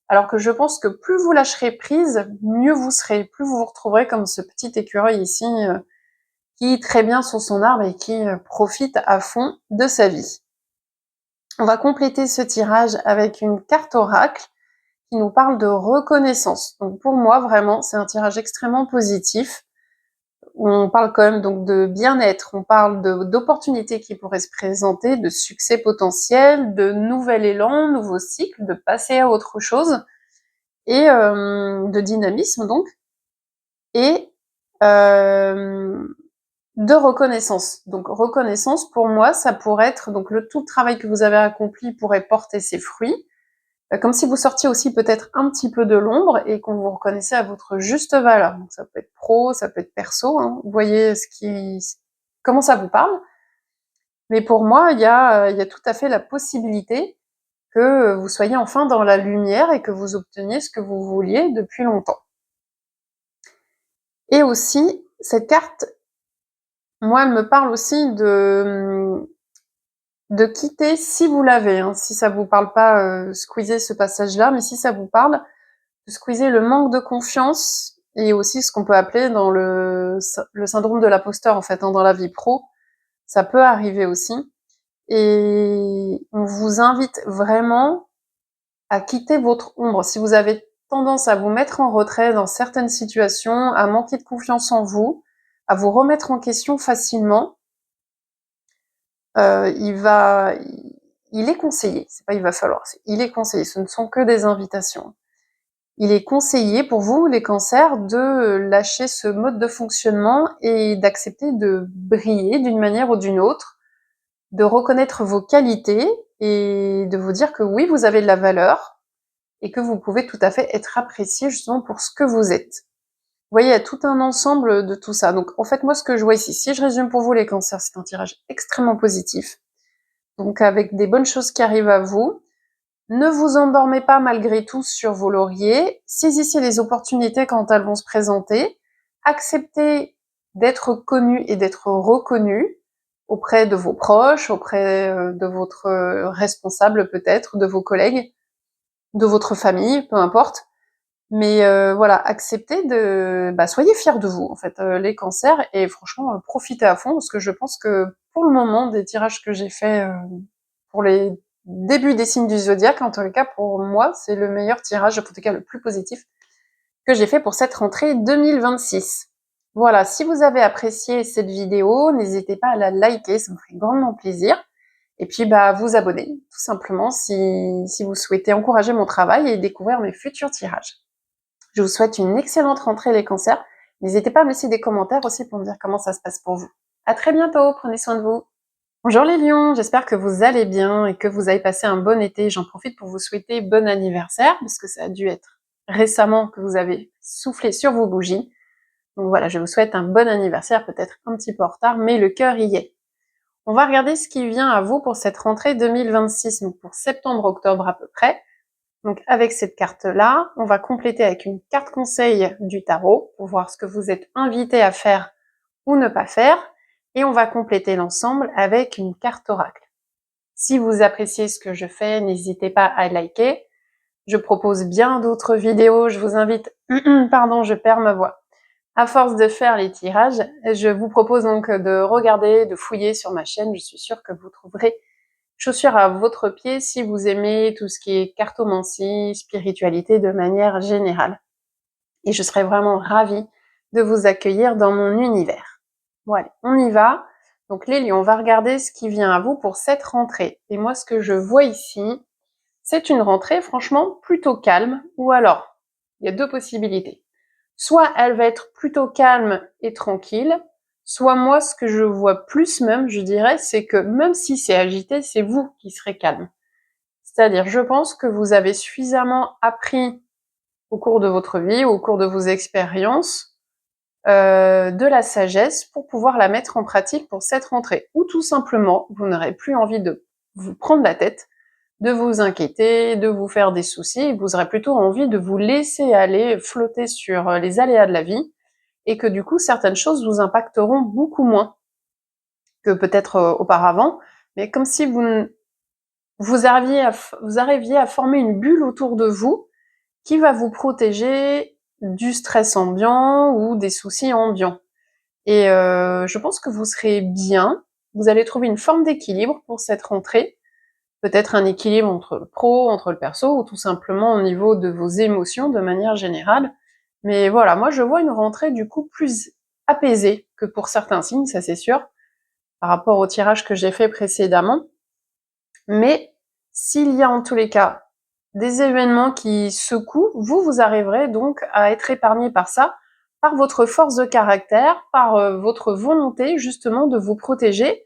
alors que je pense que plus vous lâcherez prise, mieux vous serez, plus vous vous retrouverez comme ce petit écureuil ici, qui est très bien sur son arbre et qui profite à fond de sa vie. On va compléter ce tirage avec une carte oracle qui nous parle de reconnaissance. Donc pour moi, vraiment, c'est un tirage extrêmement positif. On parle quand même donc de bien-être, on parle d'opportunités qui pourraient se présenter, de succès potentiel, de nouvel élan, nouveau cycle, de passer à autre chose, et de dynamisme donc, et de reconnaissance. Donc reconnaissance, pour moi, ça pourrait être donc tout le travail que vous avez accompli pourrait porter ses fruits, comme si vous sortiez aussi peut-être un petit peu de l'ombre et qu'on vous reconnaissait à votre juste valeur. Donc ça peut être pro, ça peut être perso, hein. Vous voyez comment ça vous parle. Mais pour moi, il y a tout à fait la possibilité que vous soyez enfin dans la lumière et que vous obteniez ce que vous vouliez depuis longtemps. Et aussi, cette carte, moi, elle me parle aussi de quitter, si vous l'avez, hein, si ça vous parle pas, squeezer ce passage-là, mais si ça vous parle, de squeezer le manque de confiance et aussi ce qu'on peut appeler dans le syndrome de l'imposteur, en fait, hein, dans la vie pro. Ça peut arriver aussi. Et on vous invite vraiment à quitter votre ombre. Si vous avez tendance à vous mettre en retrait dans certaines situations, à manquer de confiance en vous, à vous remettre en question facilement, il est conseillé, c'est pas il va falloir, il est conseillé, ce ne sont que des invitations. Il est conseillé pour vous, les cancers, de lâcher ce mode de fonctionnement et d'accepter de briller d'une manière ou d'une autre, de reconnaître vos qualités et de vous dire que oui, vous avez de la valeur et que vous pouvez tout à fait être apprécié justement pour ce que vous êtes. Vous voyez, il y a tout un ensemble de tout ça. Donc en fait, moi, ce que je vois ici, si je résume pour vous les cancers, c'est un tirage extrêmement positif. Donc avec des bonnes choses qui arrivent à vous. Ne vous endormez pas malgré tout sur vos lauriers, saisissez les opportunités quand elles vont se présenter, acceptez d'être connu et d'être reconnu auprès de vos proches, auprès de votre responsable peut-être, de vos collègues, de votre famille, peu importe. Mais voilà, acceptez soyez fiers de vous en fait, les cancers, et franchement profitez à fond parce que je pense que pour le moment des tirages que j'ai faits pour les débuts des signes du zodiaque, en tout cas pour moi, c'est le meilleur tirage, en tout cas le plus positif que j'ai fait pour cette rentrée 2026. Voilà, si vous avez apprécié cette vidéo, n'hésitez pas à la liker, ça me ferait grandement plaisir. Et puis vous abonner, tout simplement, si vous souhaitez encourager mon travail et découvrir mes futurs tirages. Je vous souhaite une excellente rentrée les cancers. N'hésitez pas à me laisser des commentaires aussi pour me dire comment ça se passe pour vous. À très bientôt, prenez soin de vous. Bonjour les lions, j'espère que vous allez bien et que vous avez passé un bon été. J'en profite pour vous souhaiter bon anniversaire, parce que ça a dû être récemment que vous avez soufflé sur vos bougies. Donc voilà, je vous souhaite un bon anniversaire, peut-être un petit peu en retard, mais le cœur y est. On va regarder ce qui vient à vous pour cette rentrée 2026, donc pour septembre-octobre à peu près. Donc avec cette carte-là, on va compléter avec une carte conseil du tarot pour voir ce que vous êtes invité à faire ou ne pas faire. Et on va compléter l'ensemble avec une carte oracle. Si vous appréciez ce que je fais, n'hésitez pas à liker. Je propose bien d'autres vidéos, je vous invite, pardon, je perds ma voix. À force de faire les tirages, je vous propose donc de regarder, de fouiller sur ma chaîne. Je suis sûre que vous trouverez chaussures à votre pied si vous aimez tout ce qui est cartomancie, spiritualité de manière générale. Et je serais vraiment ravie de vous accueillir dans mon univers. Bon allez, on y va. Donc les lions, on va regarder ce qui vient à vous pour cette rentrée. Et moi, ce que je vois ici, c'est une rentrée franchement plutôt calme, ou alors, il y a deux possibilités. Soit elle va être plutôt calme et tranquille, soit moi, ce que je vois plus même, je dirais, c'est que même si c'est agité, c'est vous qui serez calme. C'est-à-dire, je pense que vous avez suffisamment appris au cours de votre vie, au cours de vos expériences, de la sagesse pour pouvoir la mettre en pratique pour cette rentrée. Ou tout simplement, vous n'aurez plus envie de vous prendre la tête, de vous inquiéter, de vous faire des soucis, vous aurez plutôt envie de vous laisser aller, flotter sur les aléas de la vie, et que du coup, certaines choses vous impacteront beaucoup moins que peut-être auparavant, mais comme si vous arriviez à former une bulle autour de vous qui va vous protéger du stress ambiant ou des soucis ambiants. Et je pense que vous serez bien, vous allez trouver une forme d'équilibre pour cette rentrée, peut-être un équilibre entre le pro, entre le perso, ou tout simplement au niveau de vos émotions de manière générale. Mais voilà, moi je vois une rentrée du coup plus apaisée que pour certains signes, ça c'est sûr, par rapport au tirage que j'ai fait précédemment. Mais s'il y a en tous les cas des événements qui secouent, vous arriverez donc à être épargné par ça, par votre force de caractère, par votre volonté justement de vous protéger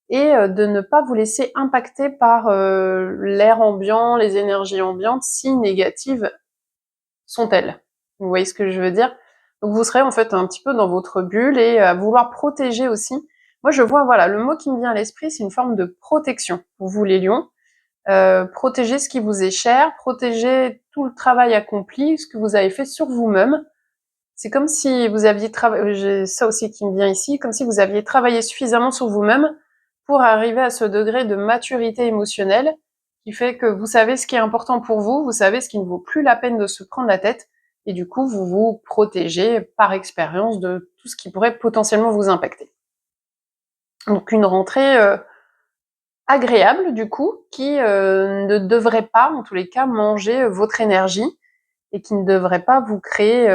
et de ne pas vous laisser impacter par l'air ambiant, les énergies ambiantes, si négatives sont-elles. Vous voyez ce que je veux dire? Donc vous serez en fait un petit peu dans votre bulle et à vouloir protéger aussi. Moi je vois, voilà, le mot qui me vient à l'esprit, c'est une forme de protection pour vous les lions. Protéger ce qui vous est cher, protéger tout le travail accompli, ce que vous avez fait sur vous-même. C'est comme si vous aviez travaillé, j'ai ça aussi qui me vient ici, comme si vous aviez travaillé suffisamment sur vous-même pour arriver à ce degré de maturité émotionnelle qui fait que vous savez ce qui est important pour vous, vous savez ce qui ne vaut plus la peine de se prendre la tête, et du coup, vous vous protégez par expérience de tout ce qui pourrait potentiellement vous impacter. Donc une rentrée agréable du coup, qui ne devrait pas, en tous les cas, manger votre énergie et qui ne devrait pas vous créer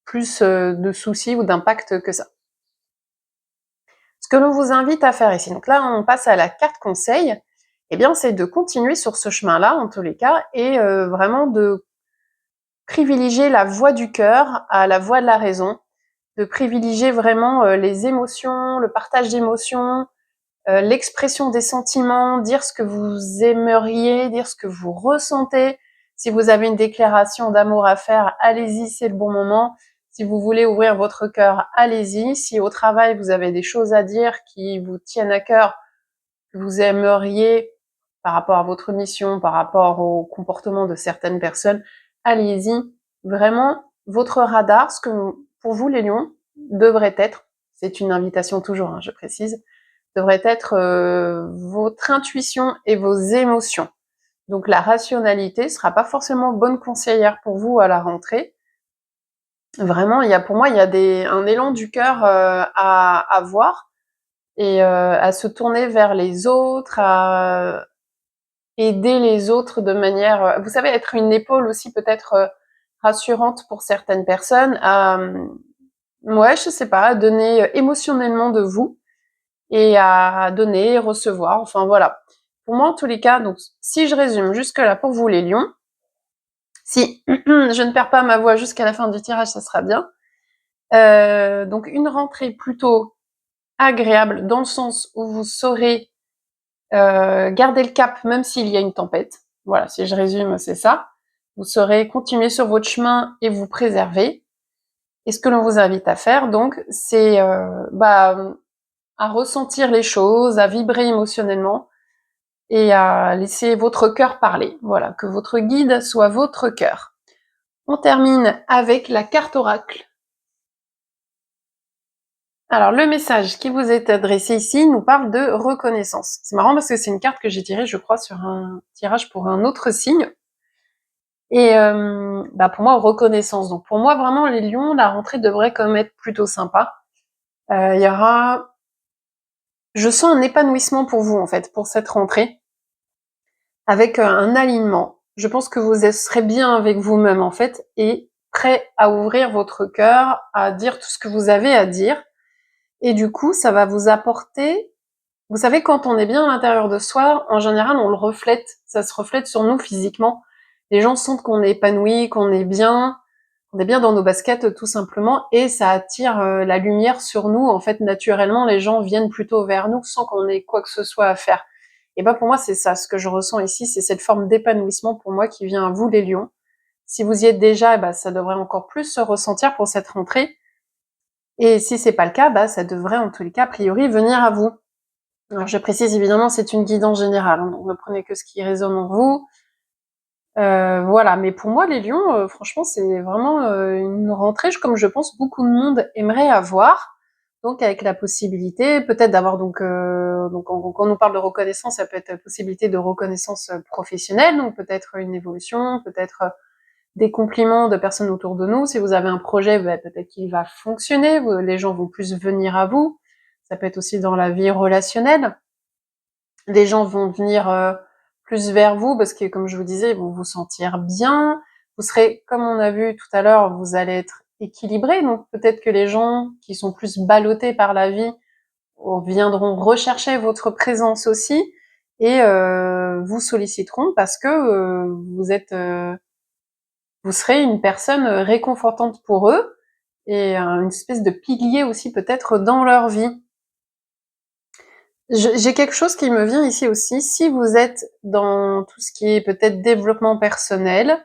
plus de soucis ou d'impact que ça. Ce que l'on vous invite à faire ici, donc là on passe à la carte conseil, eh bien c'est de continuer sur ce chemin-là en tous les cas et vraiment de privilégier la voix du cœur à la voix de la raison, de privilégier vraiment les émotions, le partage d'émotions, l'expression des sentiments, dire ce que vous aimeriez, dire ce que vous ressentez. Si vous avez une déclaration d'amour à faire, allez-y, c'est le bon moment. Si vous voulez ouvrir votre cœur, allez-y. Si au travail, vous avez des choses à dire qui vous tiennent à cœur, que vous aimeriez par rapport à votre mission, par rapport au comportement de certaines personnes, allez-y. Vraiment, votre radar, ce que pour vous les lions, devrait être, c'est une invitation toujours, je précise, devrait être votre intuition et vos émotions. Donc la rationalité sera pas forcément bonne conseillère pour vous à la rentrée. Vraiment, pour moi, il y a un élan du cœur à avoir et à se tourner vers les autres, à aider les autres de manière, vous savez, être une épaule aussi peut-être rassurante pour certaines personnes, ouais, je sais pas, à donner émotionnellement de vous et à donner, recevoir, enfin voilà. Pour moi, en tous les cas, donc si je résume jusque-là pour vous les lions, si je ne perds pas ma voix jusqu'à la fin du tirage, ça sera bien. Donc une rentrée plutôt agréable dans le sens où vous saurez garder le cap même s'il y a une tempête. Voilà, si je résume, c'est ça. Vous saurez continuer sur votre chemin et vous préserver. Et ce que l'on vous invite à faire, donc, c'est à ressentir les choses, à vibrer émotionnellement et à laisser votre cœur parler. Voilà, que votre guide soit votre cœur. On termine avec la carte oracle. Alors, le message qui vous est adressé ici nous parle de reconnaissance. C'est marrant parce que c'est une carte que j'ai tirée, je crois, sur un tirage pour un autre signe. Et pour moi, reconnaissance. Donc pour moi, vraiment, les lions, la rentrée devrait quand même être plutôt sympa. Il y aura... Je sens un épanouissement pour vous, en fait, pour cette rentrée, avec un alignement. Je pense que vous serez bien avec vous-même, en fait, et prêt à ouvrir votre cœur, à dire tout ce que vous avez à dire. Et du coup, ça va vous apporter... Vous savez, quand on est bien à l'intérieur de soi, en général, on le reflète. Ça se reflète sur nous physiquement. Les gens sentent qu'on est épanoui, qu'on est bien dans nos baskets tout simplement, et ça attire la lumière sur nous. En fait, naturellement, les gens viennent plutôt vers nous sans qu'on ait quoi que ce soit à faire. Et pour moi, c'est ça, ce que je ressens ici, c'est cette forme d'épanouissement pour moi qui vient à vous, les lions. Si vous y êtes déjà, ça devrait encore plus se ressentir pour cette rentrée. Et si c'est pas le cas, ça devrait en tous les cas, a priori, venir à vous. Alors je précise évidemment, c'est une guidance générale, donc ne prenez que ce qui résonne en vous. Voilà, mais pour moi, les lions, franchement, c'est vraiment une rentrée comme je pense beaucoup de monde aimerait avoir. Donc avec la possibilité peut-être d'avoir quand on nous parle de reconnaissance, ça peut être la possibilité de reconnaissance professionnelle, donc peut-être une évolution, peut-être des compliments de personnes autour de nous. Si vous avez un projet, peut-être qu'il va fonctionner, les gens vont plus venir à vous. Ça peut être aussi dans la vie relationnelle. Les gens vont venir plus vers vous parce que, comme je vous disais, ils vont vous sentir bien. Vous serez, comme on a vu tout à l'heure, vous allez être équilibré. Donc peut-être que les gens qui sont plus ballottés par la vie viendront rechercher votre présence aussi et vous solliciteront parce que vous serez une personne réconfortante pour eux et une espèce de pilier aussi peut-être dans leur vie. J'ai quelque chose qui me vient ici aussi. Si vous êtes dans tout ce qui est peut-être développement personnel,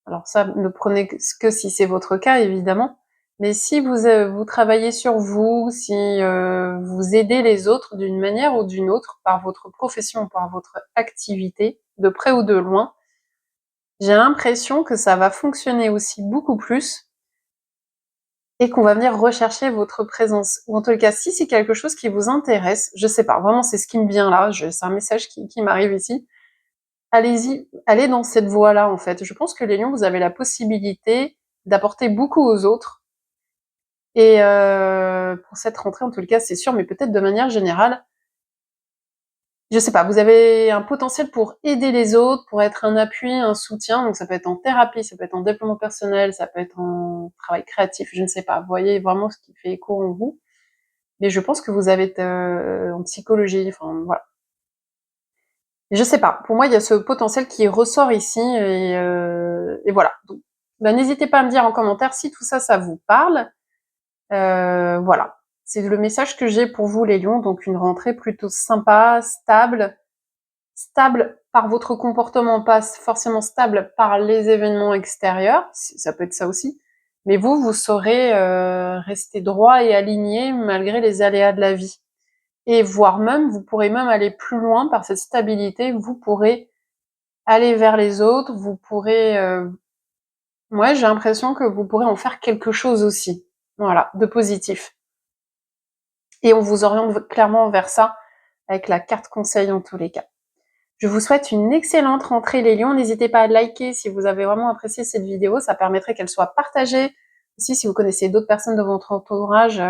alors ça, ne prenez que si c'est votre cas, évidemment, mais si vous travaillez sur vous, si vous aidez les autres d'une manière ou d'une autre, par votre profession, par votre activité, de près ou de loin, j'ai l'impression que ça va fonctionner aussi beaucoup plus et qu'on va venir rechercher votre présence. Ou en tout cas, si c'est quelque chose qui vous intéresse, je sais pas, vraiment c'est ce qui me vient là, c'est un message qui m'arrive ici. Allez-y, allez dans cette voie-là en fait. Je pense que les lions, vous avez la possibilité d'apporter beaucoup aux autres. Et pour cette rentrée, en tout cas, c'est sûr, mais peut-être de manière générale, je sais pas, vous avez un potentiel pour aider les autres, pour être un appui, un soutien. Donc ça peut être en thérapie, ça peut être en développement personnel, ça peut être en travail créatif, je ne sais pas. Vous voyez vraiment ce qui fait écho en vous. Mais je pense que vous avez en psychologie, enfin voilà. Je sais pas, pour moi il y a ce potentiel qui ressort ici et voilà. Donc, n'hésitez pas à me dire en commentaire si tout ça, ça vous parle. Voilà, c'est le message que j'ai pour vous les lions, donc une rentrée plutôt sympa, stable par votre comportement, pas forcément stable par les événements extérieurs, ça peut être ça aussi, mais vous saurez rester droit et aligné malgré les aléas de la vie. Et voire même, vous pourrez même aller plus loin par cette stabilité, vous pourrez aller vers les autres, vous pourrez... Ouais, j'ai l'impression que vous pourrez en faire quelque chose aussi, voilà, de positif. Et on vous oriente clairement vers ça, avec la carte conseil en tous les cas. Je vous souhaite une excellente rentrée les lions, n'hésitez pas à liker si vous avez vraiment apprécié cette vidéo, ça permettrait qu'elle soit partagée. Aussi, si vous connaissez d'autres personnes de votre entourage,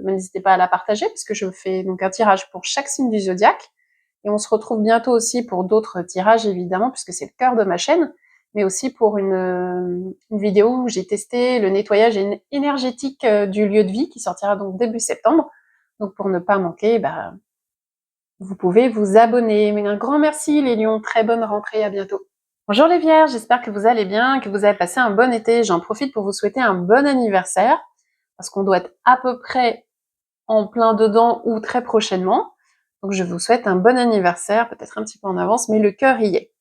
n'hésitez pas à la partager, parce que je fais donc un tirage pour chaque signe du zodiaque. Et on se retrouve bientôt aussi pour d'autres tirages, évidemment, puisque c'est le cœur de ma chaîne, mais aussi pour une vidéo où j'ai testé le nettoyage énergétique du lieu de vie, qui sortira donc début septembre. Donc pour ne pas manquer, vous pouvez vous abonner. Mais un grand merci les lions, très bonne rentrée, à bientôt. Bonjour les vierges, j'espère que vous allez bien, que vous avez passé un bon été. J'en profite pour vous souhaiter un bon anniversaire, parce qu'on doit être à peu près en plein dedans ou très prochainement. Donc je vous souhaite un bon anniversaire, peut-être un petit peu en avance, mais le cœur y est.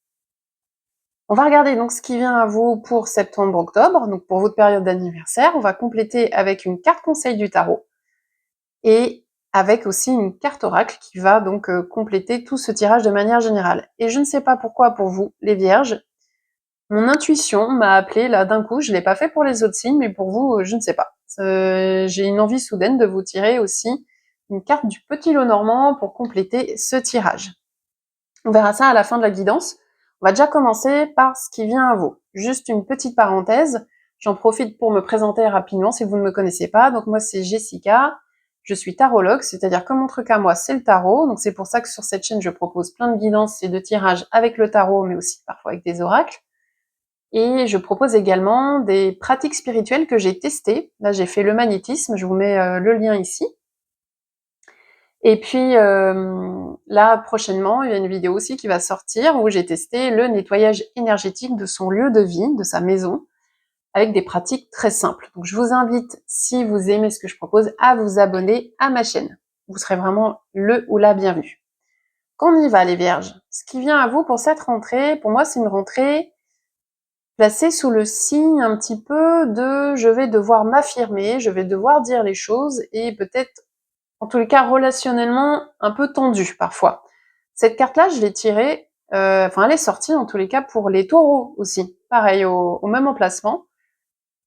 On va regarder donc ce qui vient à vous pour septembre-octobre, donc pour votre période d'anniversaire. On va compléter avec une carte conseil du tarot et avec aussi une carte oracle qui va donc compléter tout ce tirage de manière générale. Et je ne sais pas pourquoi pour vous, les vierges, mon intuition m'a appelé là d'un coup, je ne l'ai pas fait pour les autres signes, mais pour vous, je ne sais pas. j'ai une envie soudaine de vous tirer aussi une carte du petit lot normand pour compléter ce tirage. On verra ça à la fin de la guidance. On va déjà commencer par ce qui vient à vous. Juste une petite parenthèse, j'en profite pour me présenter rapidement si vous ne me connaissez pas. Donc moi c'est Jessica, je suis tarologue, c'est-à-dire que mon truc à moi c'est le tarot. Donc c'est pour ça que sur cette chaîne je propose plein de guidances et de tirages avec le tarot, mais aussi parfois avec des oracles. Et je propose également des pratiques spirituelles que j'ai testées. Là j'ai fait le magnétisme, je vous mets le lien ici. Et puis là, prochainement, il y a une vidéo aussi qui va sortir où j'ai testé le nettoyage énergétique de son lieu de vie, de sa maison, avec des pratiques très simples. Donc je vous invite, si vous aimez ce que je propose, à vous abonner à ma chaîne. Vous serez vraiment le ou la bienvenue. Qu'on y va les vierges. Ce qui vient à vous pour cette rentrée, pour moi c'est une rentrée placée sous le signe un petit peu de je vais devoir m'affirmer, je vais devoir dire les choses et peut-être en tous les cas relationnellement un peu tendu parfois. Cette carte-là, je l'ai tirée, elle est sortie en tous les cas pour les taureaux aussi, pareil, au même emplacement.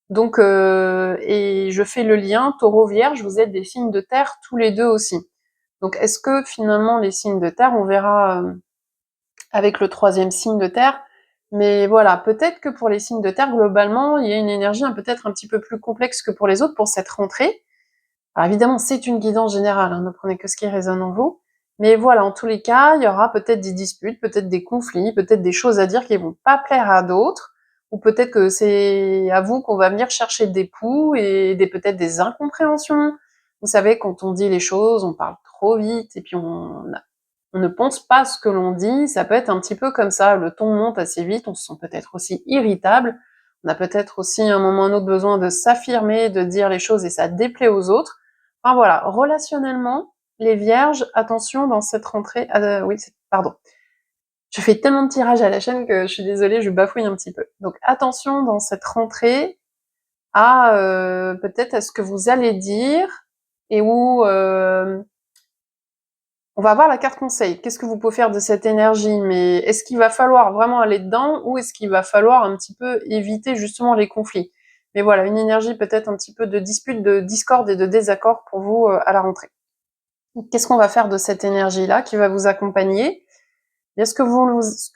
Donc, et je fais le lien taureau-vierge, vous êtes des signes de terre tous les deux aussi. Donc est-ce que finalement les signes de terre, on verra avec le troisième signe de terre, mais voilà, peut-être que pour les signes de terre, globalement, il y a une énergie peut-être un petit peu plus complexe que pour les autres pour cette rentrée. Alors évidemment, c'est une guidance générale, ne prenez que ce qui résonne en vous. Mais voilà, en tous les cas, il y aura peut-être des disputes, peut-être des conflits, peut-être des choses à dire qui vont pas plaire à d'autres, ou peut-être que c'est à vous qu'on va venir chercher des poux et peut-être des incompréhensions. Vous savez, quand on dit les choses, on parle trop vite et puis on ne pense pas ce que l'on dit. Ça peut être un petit peu comme ça, le ton monte assez vite, on se sent peut-être aussi irritable. On a peut-être aussi à un moment ou un autre besoin de s'affirmer, de dire les choses et ça déplaît aux autres. Enfin voilà, relationnellement, les vierges, attention dans cette rentrée... pardon. Je fais tellement de tirages à la chaîne que je suis désolée, je bafouille un petit peu. Donc attention dans cette rentrée à peut-être à ce que vous allez dire et où on va voir la carte conseil. Qu'est-ce que vous pouvez faire de cette énergie? Mais est-ce qu'il va falloir vraiment aller dedans ou est-ce qu'il va falloir un petit peu éviter justement les conflits? Mais voilà, une énergie peut-être un petit peu de dispute, de discorde et de désaccord pour vous à la rentrée. Qu'est-ce qu'on va faire de cette énergie-là qui va vous accompagner? Bien, ce que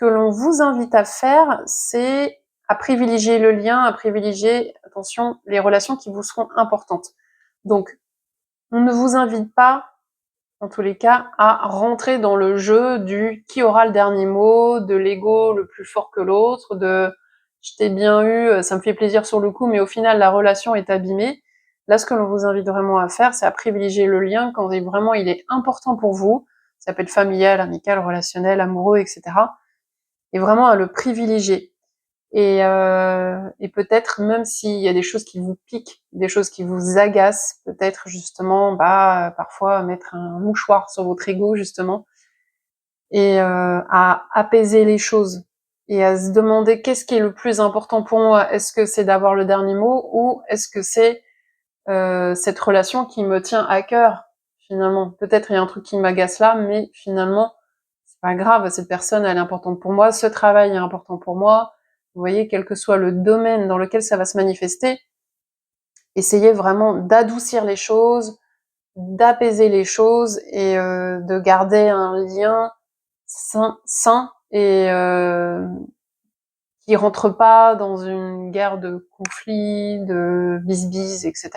l'on vous invite à faire, c'est à privilégier le lien, à privilégier, attention, les relations qui vous seront importantes. Donc, on ne vous invite pas, en tous les cas, à rentrer dans le jeu du qui aura le dernier mot, de l'ego le plus fort que l'autre, de je t'ai bien eu, ça me fait plaisir sur le coup, mais au final la relation est abîmée. Là, ce que l'on vous invite vraiment à faire, c'est à privilégier le lien quand vraiment il est important pour vous. Ça peut être familial, amical, relationnel, amoureux, etc. Et vraiment à le privilégier. Et peut-être même s'il y a des choses qui vous piquent, des choses qui vous agacent, peut-être justement, parfois mettre un mouchoir sur votre ego justement, et à apaiser les choses et à se demander qu'est-ce qui est le plus important pour moi. Est-ce que c'est d'avoir le dernier mot ou est-ce que c'est cette relation qui me tient à cœur finalement? Peut-être il y a un truc qui m'agace là, mais finalement c'est pas grave, cette personne elle est importante pour moi, ce travail est important pour moi. Vous voyez, quel que soit le domaine dans lequel ça va se manifester, essayez vraiment d'adoucir les choses, d'apaiser les choses et de garder un lien sain et qui rentre pas dans une guerre de conflits, de bisbise, etc.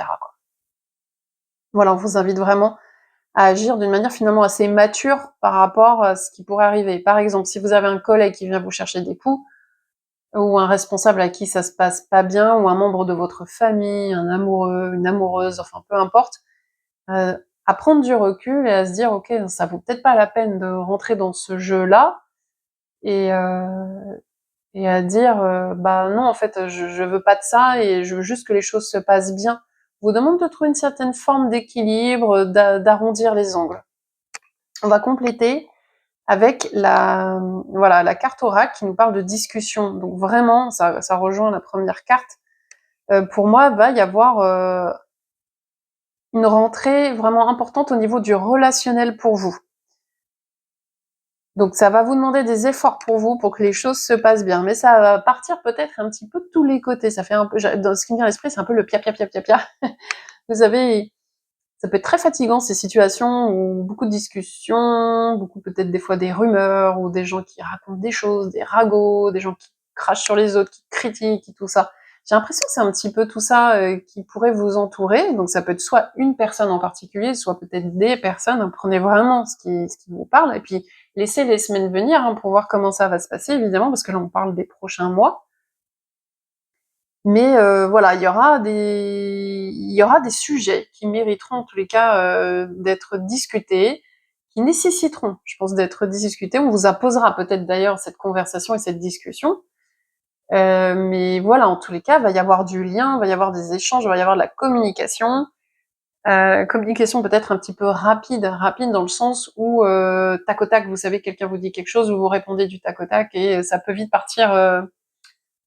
Voilà, on vous invite vraiment à agir d'une manière finalement assez mature par rapport à ce qui pourrait arriver. Par exemple, si vous avez un collègue qui vient vous chercher des coups, ou un responsable à qui ça se passe pas bien, ou un membre de votre famille, un amoureux, une amoureuse, enfin peu importe, à prendre du recul et à se dire ok, ça vaut peut-être pas la peine de rentrer dans ce jeu-là, et à dire bah non en fait je veux pas de ça et je veux juste que les choses se passent bien. Je vous demande de trouver une certaine forme d'équilibre, d'arrondir les angles. On va compléter avec la carte oracle qui nous parle de discussion. Donc vraiment, ça rejoint la première carte. Pour moi, va y avoir une rentrée vraiment importante au niveau du relationnel pour vous. Donc ça va vous demander des efforts pour vous, pour que les choses se passent bien. Mais ça va partir peut-être un petit peu de tous les côtés. Ça fait un peu, dans ce qui me vient à l'esprit, c'est un peu le pia pia pia pia pia. Vous savez, ça peut être très fatigant ces situations où beaucoup de discussions, beaucoup peut-être des fois des rumeurs, ou des gens qui racontent des choses, des ragots, des gens qui crachent sur les autres, qui critiquent et tout ça. J'ai l'impression que c'est un petit peu tout ça qui pourrait vous entourer. Donc ça peut être soit une personne en particulier, soit peut-être des personnes. Prenez vraiment ce qui vous parle et puis laissez les semaines venir pour voir comment ça va se passer, évidemment, parce que là on parle des prochains mois. Mais voilà, il y aura des sujets qui mériteront en tous les cas d'être discutés, qui nécessiteront, je pense, d'être discutés. On vous posera peut-être d'ailleurs cette conversation et cette discussion. Mais voilà, en tous les cas, il va y avoir du lien, il va y avoir des échanges, il va y avoir de la communication. Communication peut-être un petit peu rapide dans le sens où tac au tac, vous savez, quelqu'un vous dit quelque chose, vous répondez du tac au tac et ça peut vite partir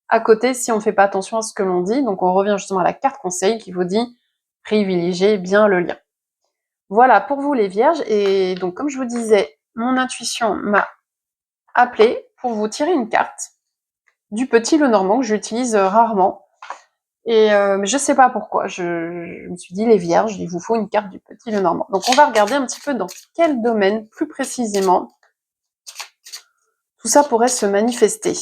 à côté si on ne fait pas attention à ce que l'on dit. Donc on revient justement à la carte conseil qui vous dit privilégiez bien le lien. Voilà pour vous les vierges. Et donc comme je vous disais, mon intuition m'a appelé pour vous tirer une carte du petit Lenormand que j'utilise rarement. Et je sais pas pourquoi, je me suis dit les vierges, il vous faut une carte du petit Lenormand. Donc on va regarder un petit peu dans quel domaine, plus précisément, tout ça pourrait se manifester.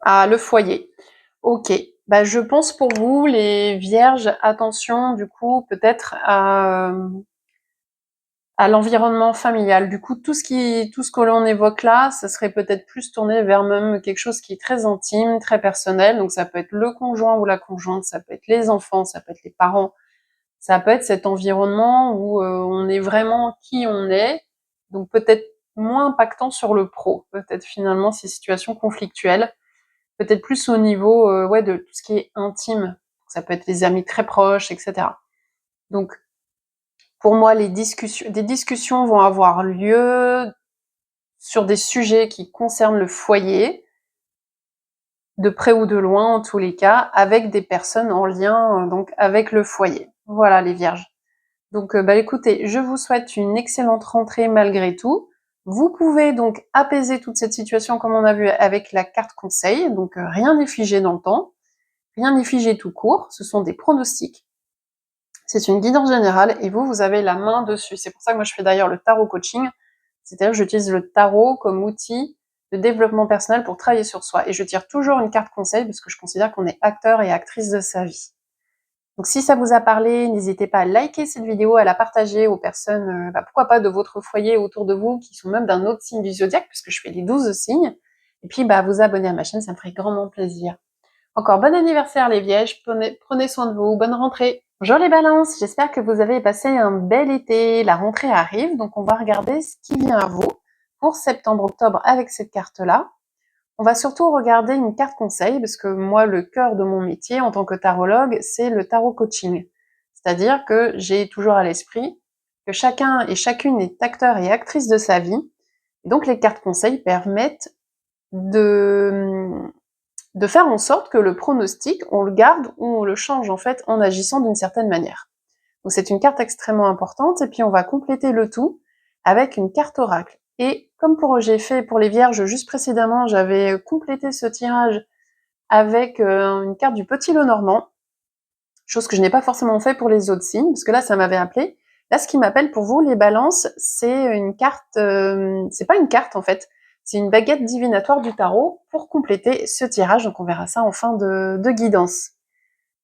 Ah, le foyer. Ok. Bah, je pense pour vous, les vierges, attention, du coup, peut-être à l'environnement familial. Du coup, tout ce que l'on évoque là, ça serait peut-être plus tourné vers même quelque chose qui est très intime, très personnel. Donc, ça peut être le conjoint ou la conjointe, ça peut être les enfants, ça peut être les parents, ça peut être cet environnement où on est vraiment qui on est. Donc, peut-être moins impactant sur le pro. Peut-être finalement ces situations conflictuelles. Peut-être plus au niveau de tout ce qui est intime. Ça peut être les amis très proches, etc. Donc, pour moi, des discussions vont avoir lieu sur des sujets qui concernent le foyer, de près ou de loin en tous les cas, avec des personnes en lien donc avec le foyer. Voilà les vierges. Donc écoutez, je vous souhaite une excellente rentrée malgré tout. Vous pouvez donc apaiser toute cette situation comme on a vu avec la carte conseil. Donc rien n'est figé dans le temps. Rien n'est figé tout court, ce sont des pronostics. C'est une guidance générale et vous avez la main dessus. C'est pour ça que moi je fais d'ailleurs le tarot coaching, c'est-à-dire que j'utilise le tarot comme outil de développement personnel pour travailler sur soi. Et je tire toujours une carte conseil parce que je considère qu'on est acteur et actrice de sa vie. Donc si ça vous a parlé, n'hésitez pas à liker cette vidéo, à la partager aux personnes, pourquoi pas de votre foyer autour de vous, qui sont même d'un autre signe du zodiaque, puisque je fais les 12 signes. Et puis vous abonner à ma chaîne, ça me ferait grandement plaisir. Encore bon anniversaire les vierges, prenez soin de vous, bonne rentrée. Bonjour les balances, j'espère que vous avez passé un bel été, la rentrée arrive, donc on va regarder ce qui vient à vous pour septembre-octobre avec cette carte-là. On va surtout regarder une carte conseil, parce que moi, le cœur de mon métier en tant que tarologue, c'est le tarot coaching. C'est-à-dire que j'ai toujours à l'esprit que chacun et chacune est acteur et actrice de sa vie, et donc les cartes conseils permettent de faire en sorte que le pronostic, on le garde ou on le change en fait en agissant d'une certaine manière. Donc c'est une carte extrêmement importante et puis on va compléter le tout avec une carte oracle. Et comme j'ai fait pour les vierges juste précédemment, j'avais complété ce tirage avec une carte du petit Lenormand, chose que je n'ai pas forcément fait pour les autres signes, parce que là ça m'avait appelé. Là ce qui m'appelle pour vous les balances, c'est une carte, c'est pas une carte en fait, c'est une baguette divinatoire du tarot pour compléter ce tirage, donc on verra ça en fin de guidance.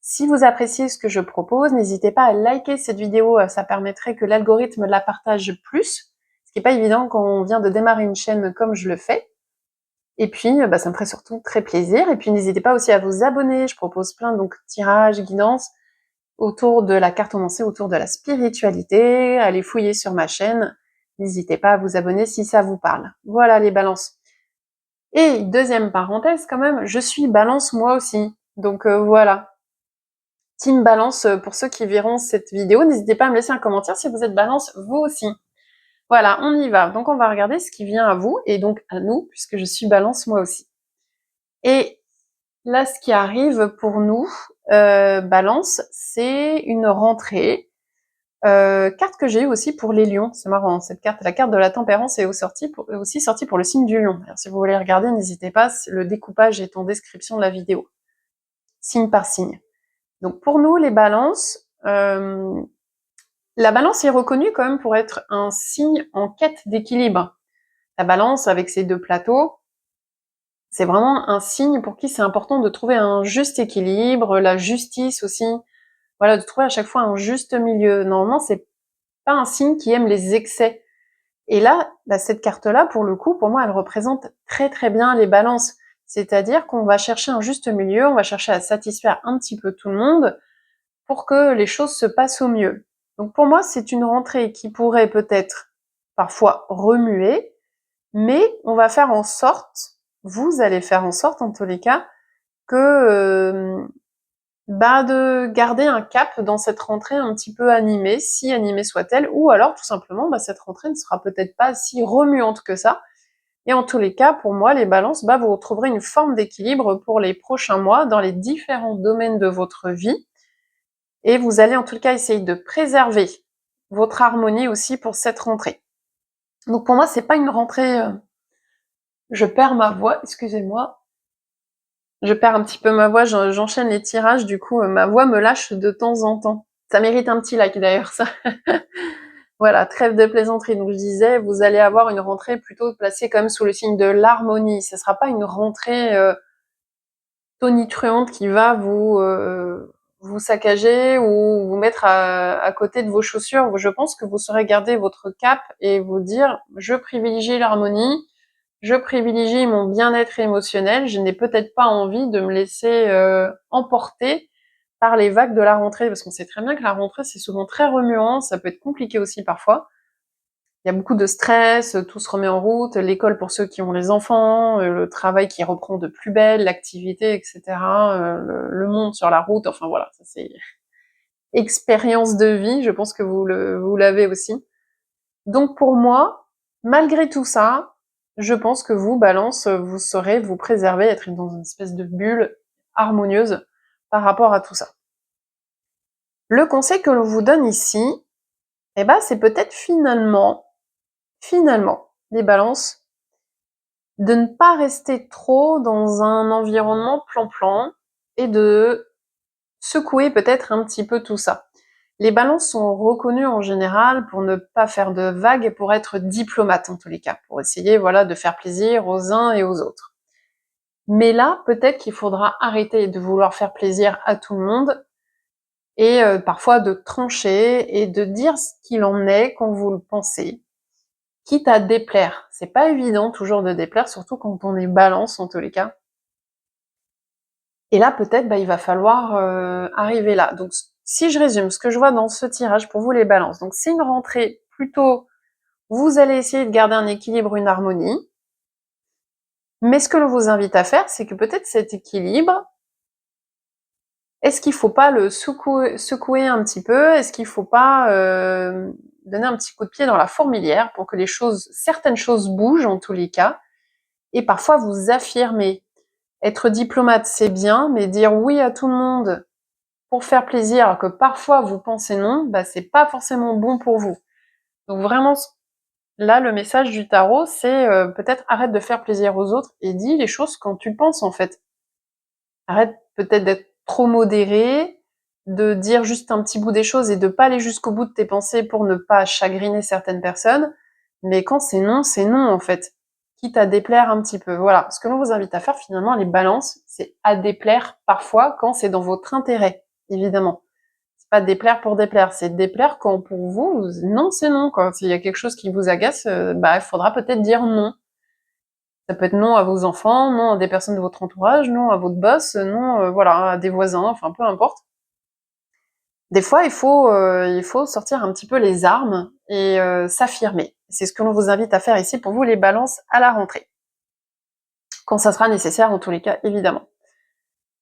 Si vous appréciez ce que je propose, n'hésitez pas à liker cette vidéo, ça permettrait que l'algorithme la partage plus, ce qui n'est pas évident quand on vient de démarrer une chaîne comme je le fais. Et puis, ça me ferait surtout très plaisir. Et puis, n'hésitez pas aussi à vous abonner, je propose plein de tirages, guidances, autour de la cartomancie, autour de la spiritualité, allez fouiller sur ma chaîne. N'hésitez pas à vous abonner si ça vous parle. Voilà les balances. Et deuxième parenthèse quand même, je suis balance moi aussi. Donc voilà. Team balance, pour ceux qui verront cette vidéo, n'hésitez pas à me laisser un commentaire si vous êtes balance vous aussi. Voilà, on y va. Donc on va regarder ce qui vient à vous et donc à nous, puisque je suis balance moi aussi. Et là, ce qui arrive pour nous, Balance, c'est une rentrée. Carte que j'ai eue aussi pour les lions, c'est marrant, cette carte, la carte de la tempérance est aussi sortie pour le signe du lion. Alors, si vous voulez regarder, n'hésitez pas, le découpage est en description de la vidéo, signe par signe. Donc pour nous, les balances, la balance est reconnue quand même pour être un signe en quête d'équilibre. La balance, avec ses deux plateaux, c'est vraiment un signe pour qui c'est important de trouver un juste équilibre, la justice aussi, voilà, de trouver à chaque fois un juste milieu. Normalement, c'est pas un signe qui aime les excès. Et là, cette carte-là, pour le coup, pour moi, elle représente très très bien les balances. C'est-à-dire qu'on va chercher un juste milieu, on va chercher à satisfaire un petit peu tout le monde pour que les choses se passent au mieux. Donc pour moi, c'est une rentrée qui pourrait peut-être parfois remuer, mais on va faire en sorte, vous allez faire en sorte en tous les cas, que de garder un cap dans cette rentrée un petit peu animée, si animée soit-elle, ou alors tout simplement cette rentrée ne sera peut-être pas si remuante que ça. Et en tous les cas, pour moi, les balances, vous retrouverez une forme d'équilibre pour les prochains mois dans les différents domaines de votre vie. Et vous allez en tout cas essayer de préserver votre harmonie aussi pour cette rentrée. Donc pour moi, c'est pas une rentrée... Je perds ma voix, excusez-moi. Je perds un petit peu ma voix, j'enchaîne les tirages, du coup, ma voix me lâche de temps en temps. Ça mérite un petit like d'ailleurs, ça. Voilà, trêve de plaisanterie. Donc je disais, vous allez avoir une rentrée plutôt placée quand même sous le signe de l'harmonie. Ce sera pas une rentrée tonitruante qui va vous saccager ou vous mettre à côté de vos chaussures. Je pense que vous saurez garder votre cap et vous dire, je privilégie l'harmonie, je privilégie mon bien-être émotionnel, je n'ai peut-être pas envie de me laisser emporter par les vagues de la rentrée, parce qu'on sait très bien que la rentrée, c'est souvent très remuant, ça peut être compliqué aussi parfois. Il y a beaucoup de stress, tout se remet en route, l'école pour ceux qui ont les enfants, le travail qui reprend de plus belle, l'activité, etc., le monde sur la route, enfin voilà, ça c'est expérience de vie, je pense que vous l'avez aussi. Donc pour moi, malgré tout ça, je pense que vous, Balance, vous saurez vous préserver, être dans une espèce de bulle harmonieuse par rapport à tout ça. Le conseil que l'on vous donne ici, c'est peut-être finalement, les balances, de ne pas rester trop dans un environnement plan-plan et de secouer peut-être un petit peu tout ça. Les balances sont reconnues en général pour ne pas faire de vagues et pour être diplomates en tous les cas, pour essayer de faire plaisir aux uns et aux autres. Mais là, peut-être qu'il faudra arrêter de vouloir faire plaisir à tout le monde et parfois de trancher et de dire ce qu'il en est quand vous le pensez, quitte à déplaire. C'est pas évident toujours de déplaire, surtout quand on est balance en tous les cas. Et là, peut-être, il va falloir arriver là. Donc, si je résume, ce que je vois dans ce tirage pour vous les balances, donc c'est une rentrée plutôt, vous allez essayer de garder un équilibre, une harmonie, mais ce que l'on vous invite à faire, c'est que peut-être cet équilibre, est-ce qu'il faut pas le secouer un petit peu? Est-ce qu'il faut pas donner un petit coup de pied dans la fourmilière pour que certaines choses bougent en tous les cas, et parfois vous affirmer. Être diplomate, c'est bien, mais dire oui à tout le monde pour faire plaisir, alors que parfois vous pensez non, c'est pas forcément bon pour vous. Donc vraiment, là, le message du tarot, c'est peut-être arrête de faire plaisir aux autres et dis les choses quand tu le penses en fait. Arrête peut-être d'être trop modéré, de dire juste un petit bout des choses et de pas aller jusqu'au bout de tes pensées pour ne pas chagriner certaines personnes. Mais quand c'est non en fait. Quitte à déplaire un petit peu. Voilà. Ce que l'on vous invite à faire finalement, les balances, c'est à déplaire parfois quand c'est dans votre intérêt, évidemment. C'est pas déplaire pour déplaire, c'est déplaire quand pour vous, non c'est non. Quand il y a quelque chose qui vous agace, il faudra peut-être dire non. Ça peut être non à vos enfants, non à des personnes de votre entourage, non à votre boss, non à des voisins, enfin peu importe. Des fois, il faut sortir un petit peu les armes et s'affirmer. C'est ce que l'on vous invite à faire ici pour vous les balances à la rentrée. Quand ça sera nécessaire, en tous les cas, évidemment.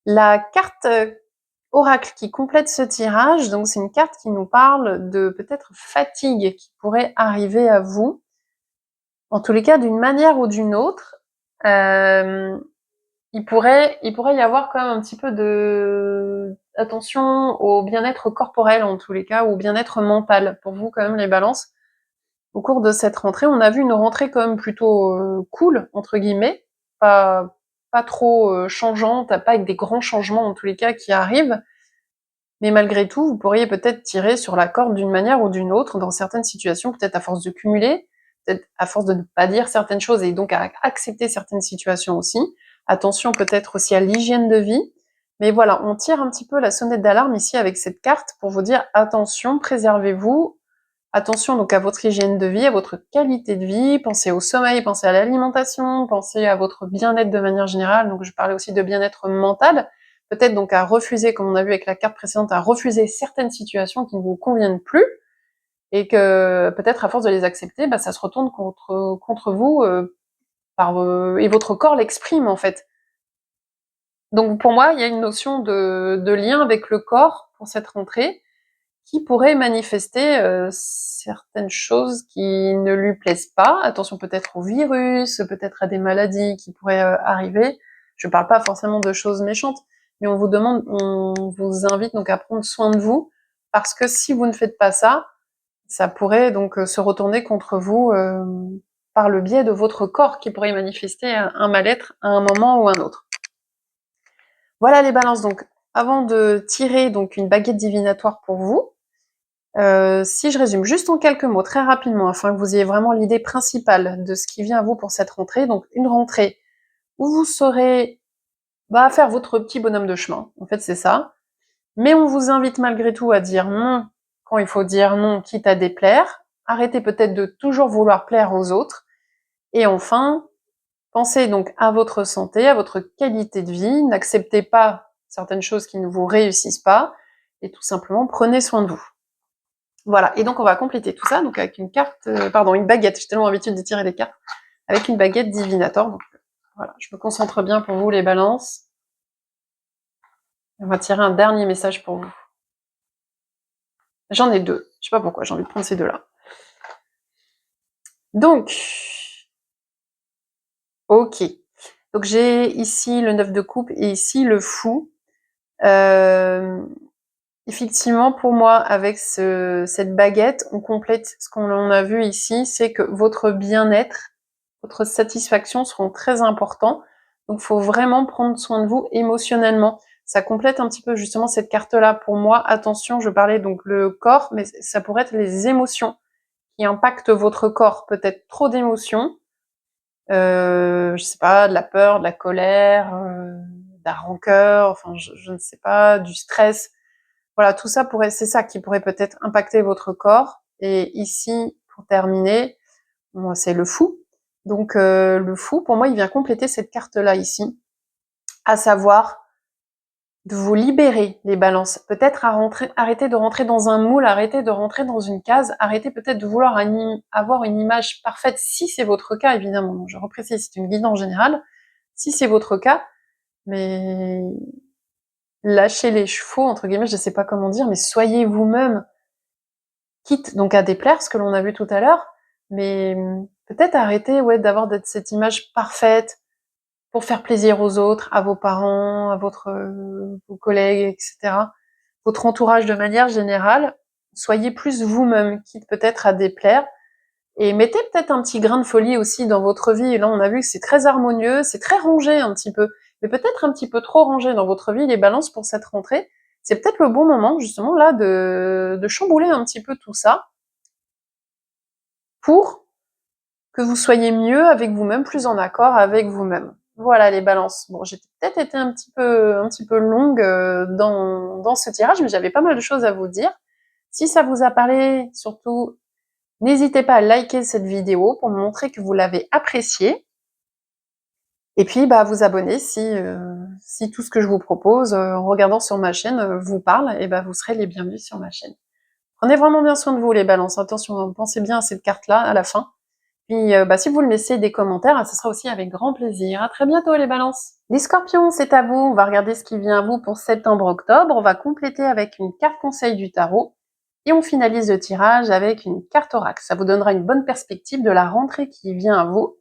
La carte oracle qui complète ce tirage, donc c'est une carte qui nous parle de peut-être fatigue qui pourrait arriver à vous. En tous les cas, d'une manière ou d'une autre, il pourrait y avoir quand même un petit peu attention au bien-être corporel en tous les cas, ou au bien-être mental. Pour vous quand même les balances, au cours de cette rentrée, on a vu une rentrée quand même plutôt cool, entre guillemets, pas trop changeante, pas avec des grands changements en tous les cas qui arrivent, mais malgré tout, vous pourriez peut-être tirer sur la corde d'une manière ou d'une autre dans certaines situations, peut-être à force de cumuler, peut-être à force de ne pas dire certaines choses et donc à accepter certaines situations aussi. Attention peut-être aussi à l'hygiène de vie. Mais voilà, on tire un petit peu la sonnette d'alarme ici avec cette carte pour vous dire attention, préservez-vous, attention donc à votre hygiène de vie, à votre qualité de vie, pensez au sommeil, pensez à l'alimentation, pensez à votre bien-être de manière générale, donc je parlais aussi de bien-être mental, peut-être donc à refuser, comme on a vu avec la carte précédente, à refuser certaines situations qui ne vous conviennent plus, et que peut-être à force de les accepter, bah, ça se retourne contre vous, et votre corps l'exprime en fait. Donc pour moi, il y a une notion de lien avec le corps pour cette rentrée, qui pourrait manifester certaines choses qui ne lui plaisent pas. Attention peut-être au virus, peut-être à des maladies qui pourraient arriver. Je ne parle pas forcément de choses méchantes, mais on vous invite donc à prendre soin de vous, parce que si vous ne faites pas ça, ça pourrait donc se retourner contre vous par le biais de votre corps qui pourrait manifester un mal-être à un moment ou un autre. Voilà les balances. Donc, avant de tirer donc une baguette divinatoire pour vous, si je résume juste en quelques mots, très rapidement, afin que vous ayez vraiment l'idée principale de ce qui vient à vous pour cette rentrée, donc une rentrée où vous saurez faire votre petit bonhomme de chemin, en fait c'est ça, mais on vous invite malgré tout à dire non quand il faut dire non, quitte à déplaire, arrêtez peut-être de toujours vouloir plaire aux autres, et enfin, pensez donc à votre santé, à votre qualité de vie, n'acceptez pas certaines choses qui ne vous réussissent pas, et tout simplement prenez soin de vous. Voilà, et donc on va compléter tout ça donc avec une carte, une baguette, j'ai tellement l'habitude de tirer des cartes, avec une baguette divinator. Donc voilà, je me concentre bien pour vous les balances. On va tirer un dernier message pour vous. J'en ai deux, je sais pas pourquoi, j'ai envie de prendre ces deux-là. Donc, ok. Donc j'ai ici le 9 de coupe et ici le fou. Effectivement, pour moi, avec cette baguette, on complète ce qu'on a vu ici, c'est que votre bien-être, votre satisfaction seront très importants. Donc, il faut vraiment prendre soin de vous émotionnellement. Ça complète un petit peu justement cette carte-là. Pour moi, attention, je parlais donc le corps, mais ça pourrait être les émotions qui impactent votre corps. Peut-être trop d'émotions, je sais pas, de la peur, de la colère, de la rancœur, enfin, je ne sais pas, du stress. Voilà, tout ça c'est ça qui pourrait peut-être impacter votre corps. Et ici, pour terminer, c'est le fou. Donc le fou, pour moi, il vient compléter cette carte-là ici, à savoir de vous libérer les balances. Peut-être arrêter de rentrer dans un moule, arrêter de rentrer dans une case, arrêter peut-être de vouloir avoir une image parfaite, si c'est votre cas, évidemment. Donc, je reprécise, c'est une guidance générale. Si c'est votre cas, mais lâchez les chevaux, entre guillemets, je sais pas comment dire, mais soyez vous-même, quitte donc à déplaire, ce que l'on a vu tout à l'heure, mais peut-être arrêter d'avoir cette image parfaite pour faire plaisir aux autres, à vos parents, à vos collègues, etc. Votre entourage de manière générale. Soyez plus vous-même, quitte peut-être à déplaire, et mettez peut-être un petit grain de folie aussi dans votre vie. Et là, on a vu que c'est très harmonieux, c'est très rangé un petit peu, mais peut-être un petit peu trop rangé dans votre vie, les balances, pour cette rentrée. C'est peut-être le bon moment, justement, là, de chambouler un petit peu tout ça, pour que vous soyez mieux avec vous-même, plus en accord avec vous-même. Voilà les balances. Bon, j'ai peut-être été un petit peu longue dans ce tirage, mais j'avais pas mal de choses à vous dire. Si ça vous a parlé, surtout, n'hésitez pas à liker cette vidéo pour me montrer que vous l'avez appréciée. Et puis, à vous abonner si tout ce que je vous propose, en regardant sur ma chaîne, vous parle, et vous serez les bienvenus sur ma chaîne. Prenez vraiment bien soin de vous les balances. Attention, pensez bien à cette carte-là à la fin. Puis, si vous me laissez des commentaires, ce sera aussi avec grand plaisir. À très bientôt les balances. Les scorpions, c'est à vous. On va regarder ce qui vient à vous pour septembre-octobre. On va compléter avec une carte conseil du tarot. Et on finalise le tirage avec une carte oracle. Ça vous donnera une bonne perspective de la rentrée qui vient à vous.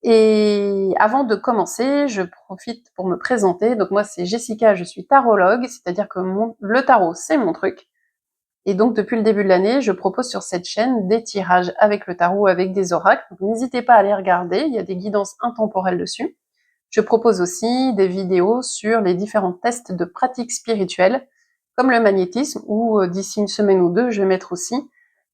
Et avant de commencer, je profite pour me présenter. Donc moi, c'est Jessica, je suis tarologue, c'est-à-dire que le tarot, c'est mon truc. Et donc, depuis le début de l'année, je propose sur cette chaîne des tirages avec le tarot, avec des oracles. Donc, n'hésitez pas à les regarder, il y a des guidances intemporelles dessus. Je propose aussi des vidéos sur les différents tests de pratiques spirituelles, comme le magnétisme, où d'ici une semaine ou deux, je vais mettre aussi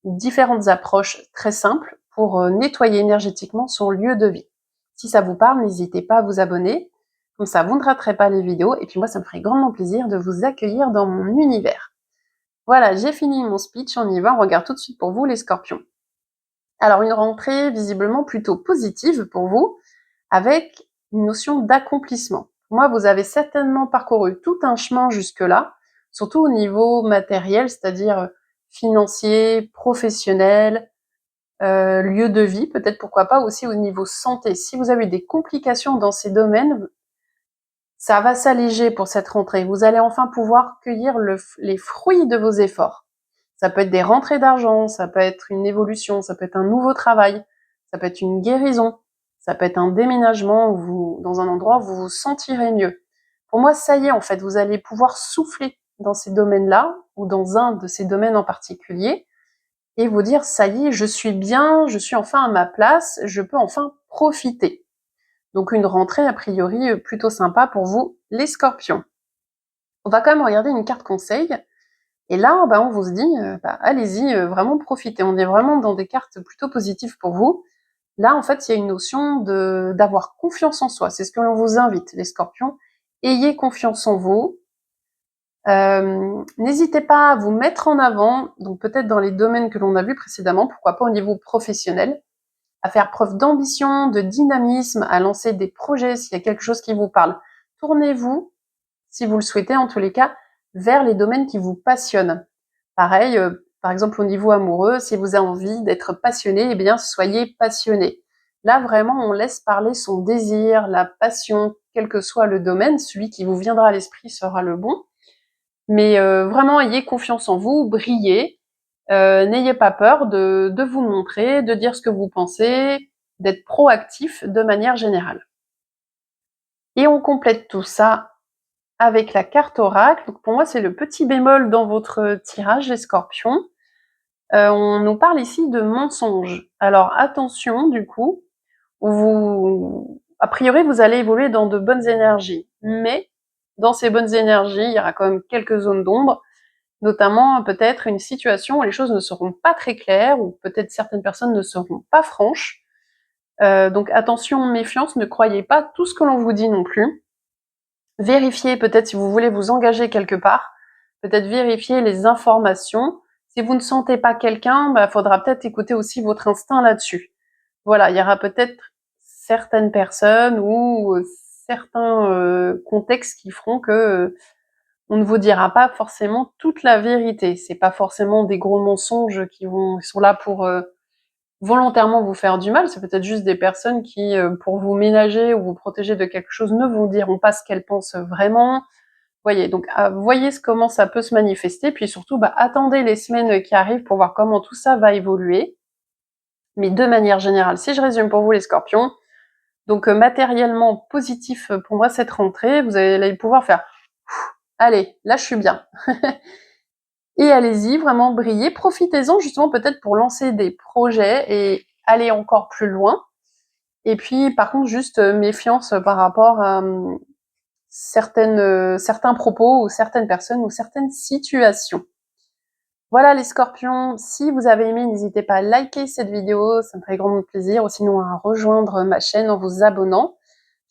différentes approches très simples pour nettoyer énergétiquement son lieu de vie. Si ça vous parle, n'hésitez pas à vous abonner, comme ça vous ne raterez pas les vidéos, et puis moi ça me ferait grandement plaisir de vous accueillir dans mon univers. Voilà, j'ai fini mon speech, on y va, on regarde tout de suite pour vous les scorpions. Alors une rentrée visiblement plutôt positive pour vous, avec une notion d'accomplissement. Pour moi, vous avez certainement parcouru tout un chemin jusque-là, surtout au niveau matériel, c'est-à-dire financier, professionnel, lieu de vie, peut-être pourquoi pas aussi au niveau santé. Si vous avez des complications dans ces domaines, ça va s'alléger pour cette rentrée. Vous allez enfin pouvoir cueillir les fruits de vos efforts. Ça peut être des rentrées d'argent, ça peut être une évolution, ça peut être un nouveau travail, ça peut être une guérison, ça peut être un déménagement dans un endroit où vous vous sentirez mieux. Pour moi, ça y est, en fait, vous allez pouvoir souffler dans ces domaines-là, ou dans un de ces domaines en particulier, et vous dire, ça y est, je suis bien, je suis enfin à ma place, je peux enfin profiter. Donc une rentrée a priori plutôt sympa pour vous, les scorpions. On va quand même regarder une carte conseil. Et là, on vous dit, allez-y, vraiment profitez. On est vraiment dans des cartes plutôt positives pour vous. Là, en fait, il y a une notion d'avoir confiance en soi. C'est ce que l'on vous invite, les scorpions. Ayez confiance en vous. N'hésitez pas à vous mettre en avant, donc peut-être dans les domaines que l'on a vus précédemment, pourquoi pas au niveau professionnel, à faire preuve d'ambition, de dynamisme, à lancer des projets s'il y a quelque chose qui vous parle. Tournez-vous, si vous le souhaitez en tous les cas, vers les domaines qui vous passionnent. Pareil, par exemple au niveau amoureux, si vous avez envie d'être passionné, eh bien soyez passionné. Là vraiment, on laisse parler son désir, la passion, quel que soit le domaine, celui qui vous viendra à l'esprit sera le bon. Mais vraiment, ayez confiance en vous, brillez, n'ayez pas peur de vous montrer, de dire ce que vous pensez, d'être proactif de manière générale. Et on complète tout ça avec la carte oracle. Donc pour moi, c'est le petit bémol dans votre tirage, les scorpions. On nous parle ici de mensonges. Alors attention, du coup, a priori, vous allez évoluer dans de bonnes énergies. Mais dans ces bonnes énergies, il y aura quand même quelques zones d'ombre, notamment peut-être une situation où les choses ne seront pas très claires, ou peut-être certaines personnes ne seront pas franches. Donc attention, méfiance, ne croyez pas tout ce que l'on vous dit non plus. Vérifiez peut-être si vous voulez vous engager quelque part, peut-être vérifier les informations. Si vous ne sentez pas quelqu'un, faudra peut-être écouter aussi votre instinct là-dessus. Voilà, il y aura peut-être certaines personnes ou certains contextes qui feront que on ne vous dira pas forcément toute la vérité. C'est pas forcément des gros mensonges qui sont là pour volontairement vous faire du mal. C'est peut-être juste des personnes qui, pour vous ménager ou vous protéger de quelque chose, ne vous diront pas ce qu'elles pensent vraiment. Voyez, donc voyez comment ça peut se manifester, puis surtout, attendez les semaines qui arrivent pour voir comment tout ça va évoluer. Mais de manière générale, si je résume pour vous les scorpions, donc matériellement positif pour moi cette rentrée, vous allez pouvoir faire « Allez, là je suis bien ». Et allez-y, vraiment brillez, profitez-en justement peut-être pour lancer des projets et aller encore plus loin. Et puis par contre, juste méfiance par rapport à certains propos ou certaines personnes ou certaines situations. Voilà les scorpions, si vous avez aimé, n'hésitez pas à liker cette vidéo, ça me ferait grand plaisir, ou sinon à rejoindre ma chaîne en vous abonnant.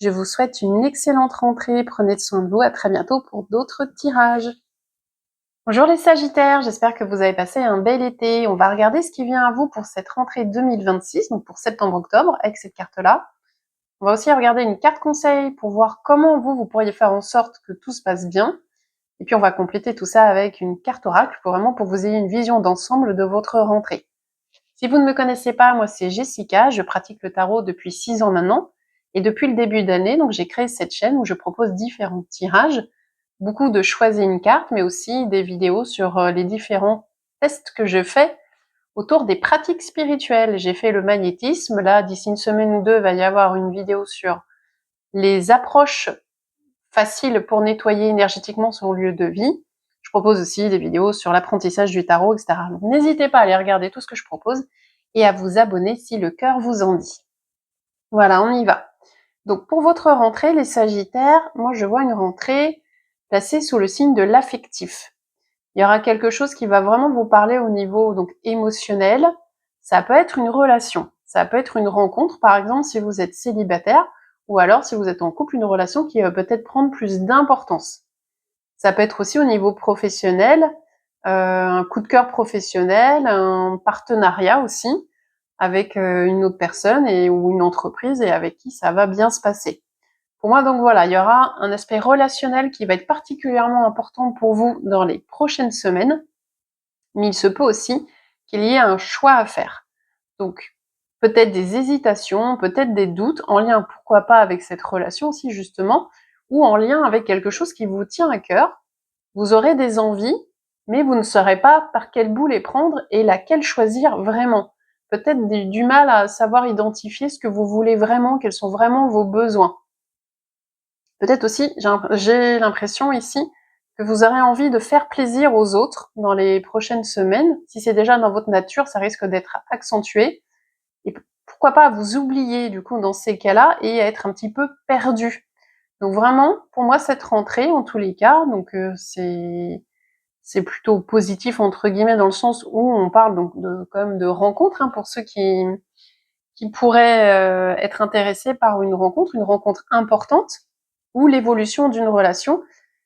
Je vous souhaite une excellente rentrée, prenez soin de vous, à très bientôt pour d'autres tirages. Bonjour les Sagittaires, j'espère que vous avez passé un bel été. On va regarder ce qui vient à vous pour cette rentrée 2026, donc pour septembre-octobre, avec cette carte-là. On va aussi regarder une carte conseil pour voir comment vous pourriez faire en sorte que tout se passe bien. Et puis on va compléter tout ça avec une carte oracle pour que vous ayez une vision d'ensemble de votre rentrée. Si vous ne me connaissez pas, moi c'est Jessica, je pratique le tarot depuis 6 ans maintenant. Et depuis le début d'année, donc j'ai créé cette chaîne où je propose différents tirages, beaucoup de choisir une carte, mais aussi des vidéos sur les différents tests que je fais autour des pratiques spirituelles. J'ai fait le magnétisme. Là, d'ici une semaine ou deux, il va y avoir une vidéo sur les approches faciles pour nettoyer énergétiquement son lieu de vie. Je propose aussi des vidéos sur l'apprentissage du tarot, etc. Donc, n'hésitez pas à aller regarder tout ce que je propose et à vous abonner si le cœur vous en dit. Voilà, on y va. Donc, pour votre rentrée, les Sagittaires, moi, je vois une rentrée placée sous le signe de l'affectif. Il y aura quelque chose qui va vraiment vous parler au niveau donc émotionnel. Ça peut être une relation, ça peut être une rencontre, par exemple, si vous êtes célibataire, ou alors si vous êtes en couple, une relation qui va peut-être prendre plus d'importance. Ça peut être aussi au niveau professionnel, un coup de cœur professionnel, un partenariat aussi avec une autre personne ou une entreprise et avec qui ça va bien se passer. Pour moi, donc voilà, il y aura un aspect relationnel qui va être particulièrement important pour vous dans les prochaines semaines, mais il se peut aussi qu'il y ait un choix à faire. Donc, peut-être des hésitations, peut-être des doutes en lien, pourquoi pas, avec cette relation aussi justement, ou en lien avec quelque chose qui vous tient à cœur. Vous aurez des envies, mais vous ne saurez pas par quel bout les prendre et laquelle choisir vraiment. Peut-être du mal à savoir identifier ce que vous voulez vraiment, quels sont vraiment vos besoins. Peut-être aussi, j'ai l'impression ici que vous aurez envie de faire plaisir aux autres dans les prochaines semaines. Si c'est déjà dans votre nature, ça risque d'être accentué. Et pourquoi pas vous oublier du coup dans ces cas-là et être un petit peu perdu. Donc vraiment, pour moi, cette rentrée, en tous les cas, donc c'est plutôt positif entre guillemets dans le sens où on parle donc quand même de rencontres pour ceux qui pourraient être intéressés par une rencontre importante ou l'évolution d'une relation,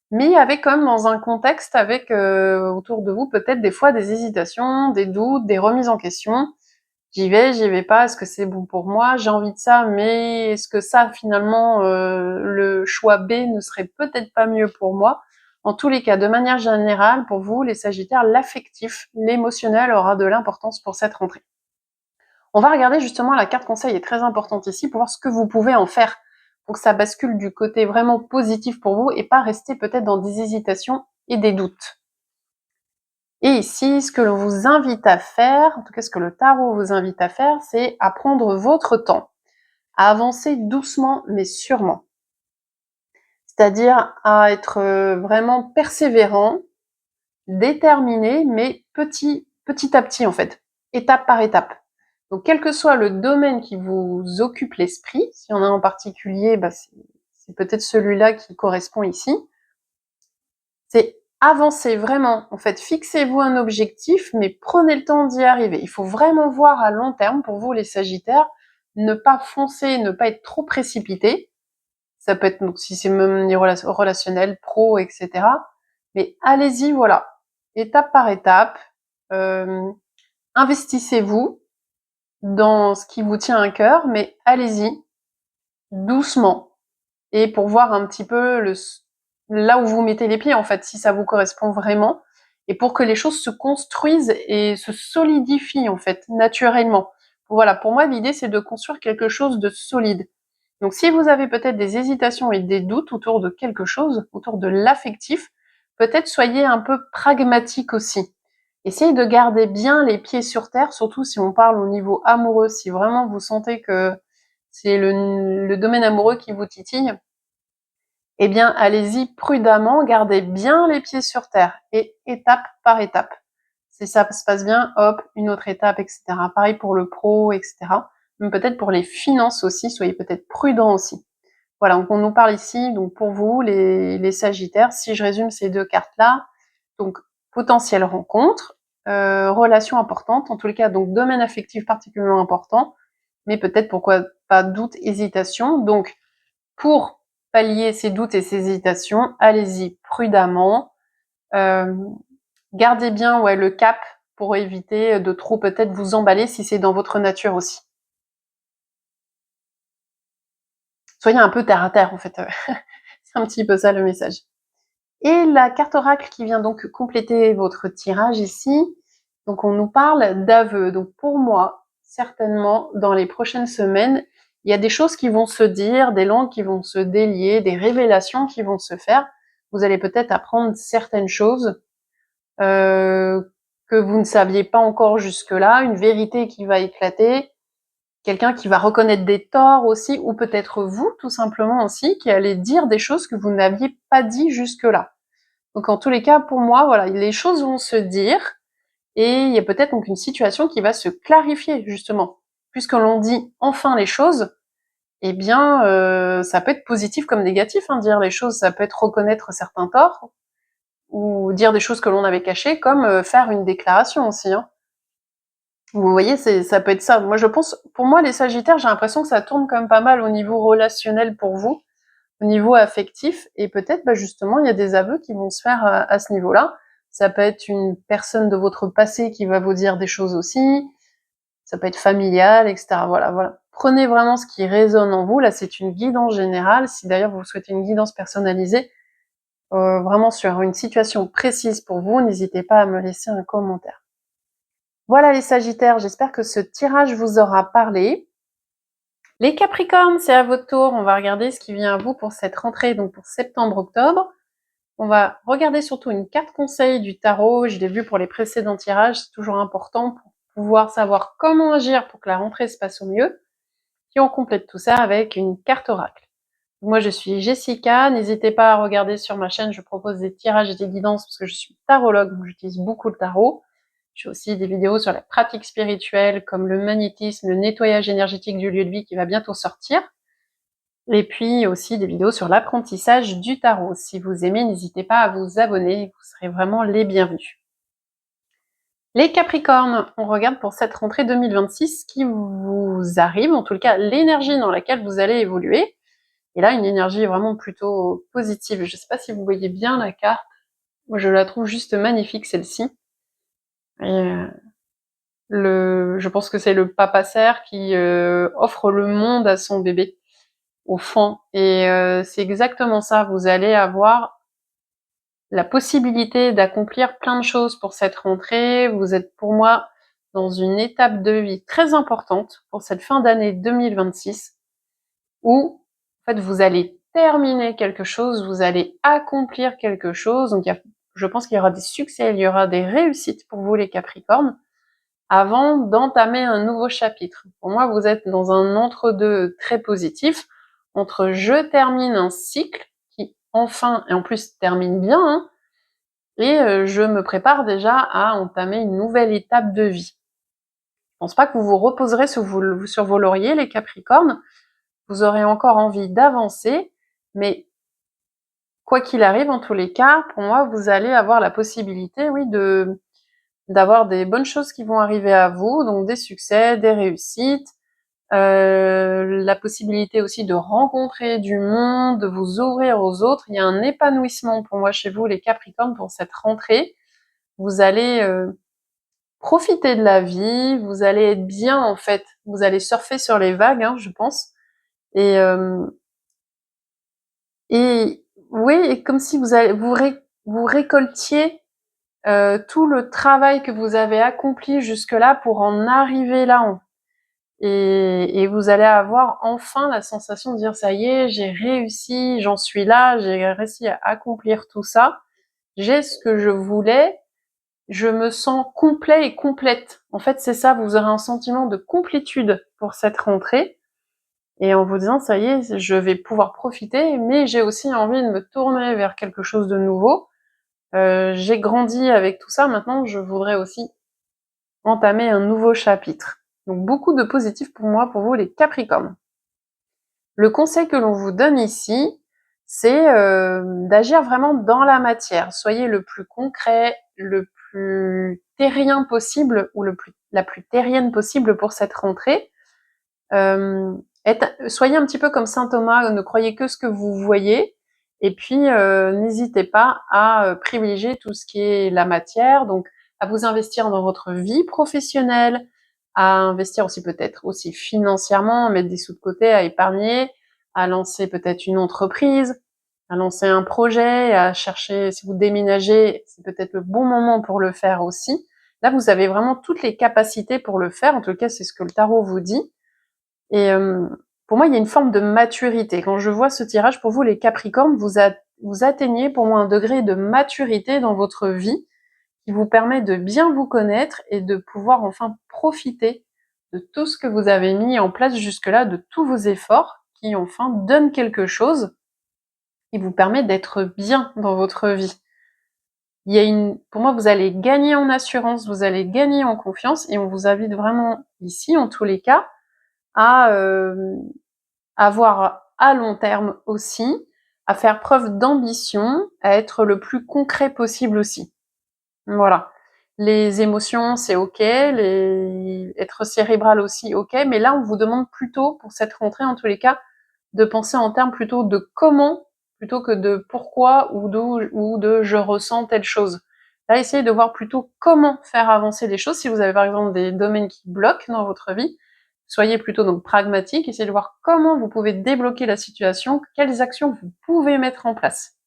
mais avec quand même dans un contexte avec autour de vous peut-être des fois des hésitations, des doutes, des remises en question. J'y vais pas, est-ce que c'est bon pour moi? J'ai envie de ça, mais est-ce que ça finalement le choix B ne serait peut-être pas mieux pour moi? En tous les cas, de manière générale, pour vous, les Sagittaires, l'affectif, l'émotionnel aura de l'importance pour cette rentrée. On va regarder justement, la carte conseil est très importante ici pour voir ce que vous pouvez en faire pour que ça bascule du côté vraiment positif pour vous et pas rester peut-être dans des hésitations et des doutes. Et ici, ce que l'on vous invite à faire, en tout cas ce que le tarot vous invite à faire, c'est à prendre votre temps, à avancer doucement mais sûrement. C'est-à-dire à être vraiment persévérant, déterminé, mais petit à petit en fait, étape par étape. Donc quel que soit le domaine qui vous occupe l'esprit, s'il y en a en particulier, c'est peut-être celui-là qui correspond ici, c'est avancer vraiment, en fait, fixez-vous un objectif, mais prenez le temps d'y arriver. Il faut vraiment voir à long terme, pour vous les Sagittaires, ne pas foncer, ne pas être trop précipité. Ça peut être, donc si c'est même relationnel, pro, etc. Mais allez-y, voilà, étape par étape, investissez-vous dans ce qui vous tient à cœur, mais allez-y, doucement, et pour voir un petit peu là où vous mettez les pieds, en fait, si ça vous correspond vraiment, et pour que les choses se construisent et se solidifient, en fait, naturellement. Voilà, pour moi, l'idée, c'est de construire quelque chose de solide. Donc, si vous avez peut-être des hésitations et des doutes autour de quelque chose, autour de l'affectif, peut-être soyez un peu pragmatique aussi. Essayez de garder bien les pieds sur terre, surtout si on parle au niveau amoureux, si vraiment vous sentez que c'est le domaine amoureux qui vous titille, eh bien, allez-y prudemment, gardez bien les pieds sur terre et étape par étape. Si ça se passe bien, hop, une autre étape, etc. Pareil pour le pro, etc. Même peut-être pour les finances aussi, soyez peut-être prudents aussi. Voilà, donc on nous parle ici, donc pour vous, les Sagittaires, si je résume ces deux cartes-là, donc potentielle rencontre, relation importante, en tous les cas, donc domaine affectif particulièrement important, mais peut-être pourquoi pas doute, hésitation. Donc, pour pallier ces doutes et ces hésitations, allez-y prudemment. Gardez bien le cap pour éviter de trop peut-être vous emballer si c'est dans votre nature aussi. Soyez un peu terre à terre en fait. C'est un petit peu ça le message. Et la carte oracle qui vient donc compléter votre tirage ici, donc on nous parle d'aveux. Donc pour moi, certainement, dans les prochaines semaines, il y a des choses qui vont se dire, des langues qui vont se délier, des révélations qui vont se faire. Vous allez peut-être apprendre certaines choses que que vous ne saviez pas encore jusque-là, une vérité qui va éclater, quelqu'un qui va reconnaître des torts aussi, ou peut-être vous, tout simplement aussi, qui allez dire des choses que vous n'aviez pas dit jusque-là. Donc en tous les cas, pour moi, voilà, les choses vont se dire, et il y a peut-être donc une situation qui va se clarifier, justement. Puisque l'on dit enfin les choses, eh bien, ça peut être positif comme négatif, hein, dire les choses, ça peut être reconnaître certains torts, ou dire des choses que l'on avait cachées, comme faire une déclaration aussi, hein. Vous voyez, ça peut être ça. Moi, je pense, pour moi, les Sagittaires, j'ai l'impression que ça tourne quand même pas mal au niveau relationnel pour vous, au niveau affectif, et peut-être, justement, il y a des aveux qui vont se faire à ce niveau-là. Ça peut être une personne de votre passé qui va vous dire des choses aussi, ça peut être familial, etc. Voilà, voilà. Prenez vraiment ce qui résonne en vous. Là, c'est une guidance générale. Si d'ailleurs vous souhaitez une guidance personnalisée, vraiment sur une situation précise pour vous, n'hésitez pas à me laisser un commentaire. Voilà les Sagittaires, j'espère que ce tirage vous aura parlé. Les Capricornes, c'est à votre tour. On va regarder ce qui vient à vous pour cette rentrée, donc pour septembre-octobre. On va regarder surtout une carte conseil du tarot. Je l'ai vu pour les précédents tirages, c'est toujours important pour pouvoir savoir comment agir pour que la rentrée se passe au mieux. Puis on complète tout ça avec une carte oracle. Moi, je suis Jessica. N'hésitez pas à regarder sur ma chaîne. Je propose des tirages et des guidances parce que je suis tarologue, donc j'utilise beaucoup le tarot. Je fais aussi des vidéos sur la pratique spirituelle, comme le magnétisme, le nettoyage énergétique du lieu de vie qui va bientôt sortir. Et puis aussi des vidéos sur l'apprentissage du tarot. Si vous aimez, n'hésitez pas à vous abonner. Vous serez vraiment les bienvenus. Les Capricornes, on regarde pour cette rentrée 2026 qui vous arrive, en tout cas l'énergie dans laquelle vous allez évoluer. Et là, une énergie vraiment plutôt positive. Je ne sais pas si vous voyez bien la carte. Moi, je la trouve juste magnifique, celle-ci. Et je pense que c'est le papa cerf qui offre le monde à son bébé, au fond. Et c'est exactement ça. Vous allez avoir la possibilité d'accomplir plein de choses pour cette rentrée. Vous êtes pour moi dans une étape de vie très importante pour cette fin d'année 2026 où en fait vous allez terminer quelque chose, vous allez accomplir quelque chose. Donc je pense qu'il y aura des succès, il y aura des réussites pour vous les Capricornes avant d'entamer un nouveau chapitre. Pour moi, vous êtes dans un entre-deux très positif entre je termine un cycle qui enfin et en plus termine bien, hein, et je me prépare déjà à entamer une nouvelle étape de vie. Je pense pas que vous vous reposerez sur vos lauriers, les Capricornes. Vous aurez encore envie d'avancer, mais quoi qu'il arrive, en tous les cas, pour moi, vous allez avoir la possibilité, oui, d'avoir des bonnes choses qui vont arriver à vous, donc des succès, des réussites, la possibilité aussi de rencontrer du monde, de vous ouvrir aux autres. Il y a un épanouissement pour moi chez vous, les Capricornes, pour cette rentrée. Vous allez profiter de la vie, vous allez être bien en fait, vous allez surfer sur les vagues, hein, je pense. Et oui, et comme si vous récoltiez tout le travail que vous avez accompli jusque-là pour en arriver là. Et vous allez avoir enfin la sensation de dire ça y est, j'ai réussi, j'en suis là, j'ai réussi à accomplir tout ça, j'ai ce que je voulais, je me sens complet et complète. En fait, c'est ça, vous aurez un sentiment de complétude pour cette rentrée. Et en vous disant, ça y est, je vais pouvoir profiter, mais j'ai aussi envie de me tourner vers quelque chose de nouveau. J'ai grandi avec tout ça, maintenant je voudrais aussi entamer un nouveau chapitre. Donc beaucoup de positif pour moi, pour vous les Capricornes. Le conseil que l'on vous donne ici, c'est d'agir vraiment dans la matière. Soyez le plus concret, le plus terrien possible, ou la plus terrienne possible pour cette rentrée. Soyez un petit peu comme saint Thomas, ne croyez que ce que vous voyez, et puis n'hésitez pas à privilégier tout ce qui est la matière, donc à vous investir dans votre vie professionnelle, à investir aussi peut-être aussi financièrement, à mettre des sous de côté, à épargner, à lancer peut-être une entreprise, à lancer un projet, à chercher, si vous déménagez, c'est peut-être le bon moment pour le faire aussi. Là, vous avez vraiment toutes les capacités pour le faire, en tout cas c'est ce que le tarot vous dit. Et pour moi, il y a une forme de maturité. Quand je vois ce tirage, pour vous, les Capricornes, vous atteignez pour moi un degré de maturité dans votre vie qui vous permet de bien vous connaître et de pouvoir enfin profiter de tout ce que vous avez mis en place jusque-là, de tous vos efforts qui enfin donnent quelque chose et vous permet d'être bien dans votre vie. Pour moi, vous allez gagner en assurance, vous allez gagner en confiance et on vous invite vraiment ici, en tous les cas, à avoir à long terme aussi, à faire preuve d'ambition, à être le plus concret possible aussi. Voilà. Les émotions, c'est OK, être cérébral aussi, OK, mais là, on vous demande plutôt, pour cette rentrée, en tous les cas, de penser en termes plutôt de comment, plutôt que de pourquoi ou de je ressens telle chose. Là, essayez de voir plutôt comment faire avancer les choses. Si vous avez par exemple des domaines qui bloquent dans votre vie, soyez plutôt donc pragmatique, essayez de voir comment vous pouvez débloquer la situation, quelles actions vous pouvez mettre en place.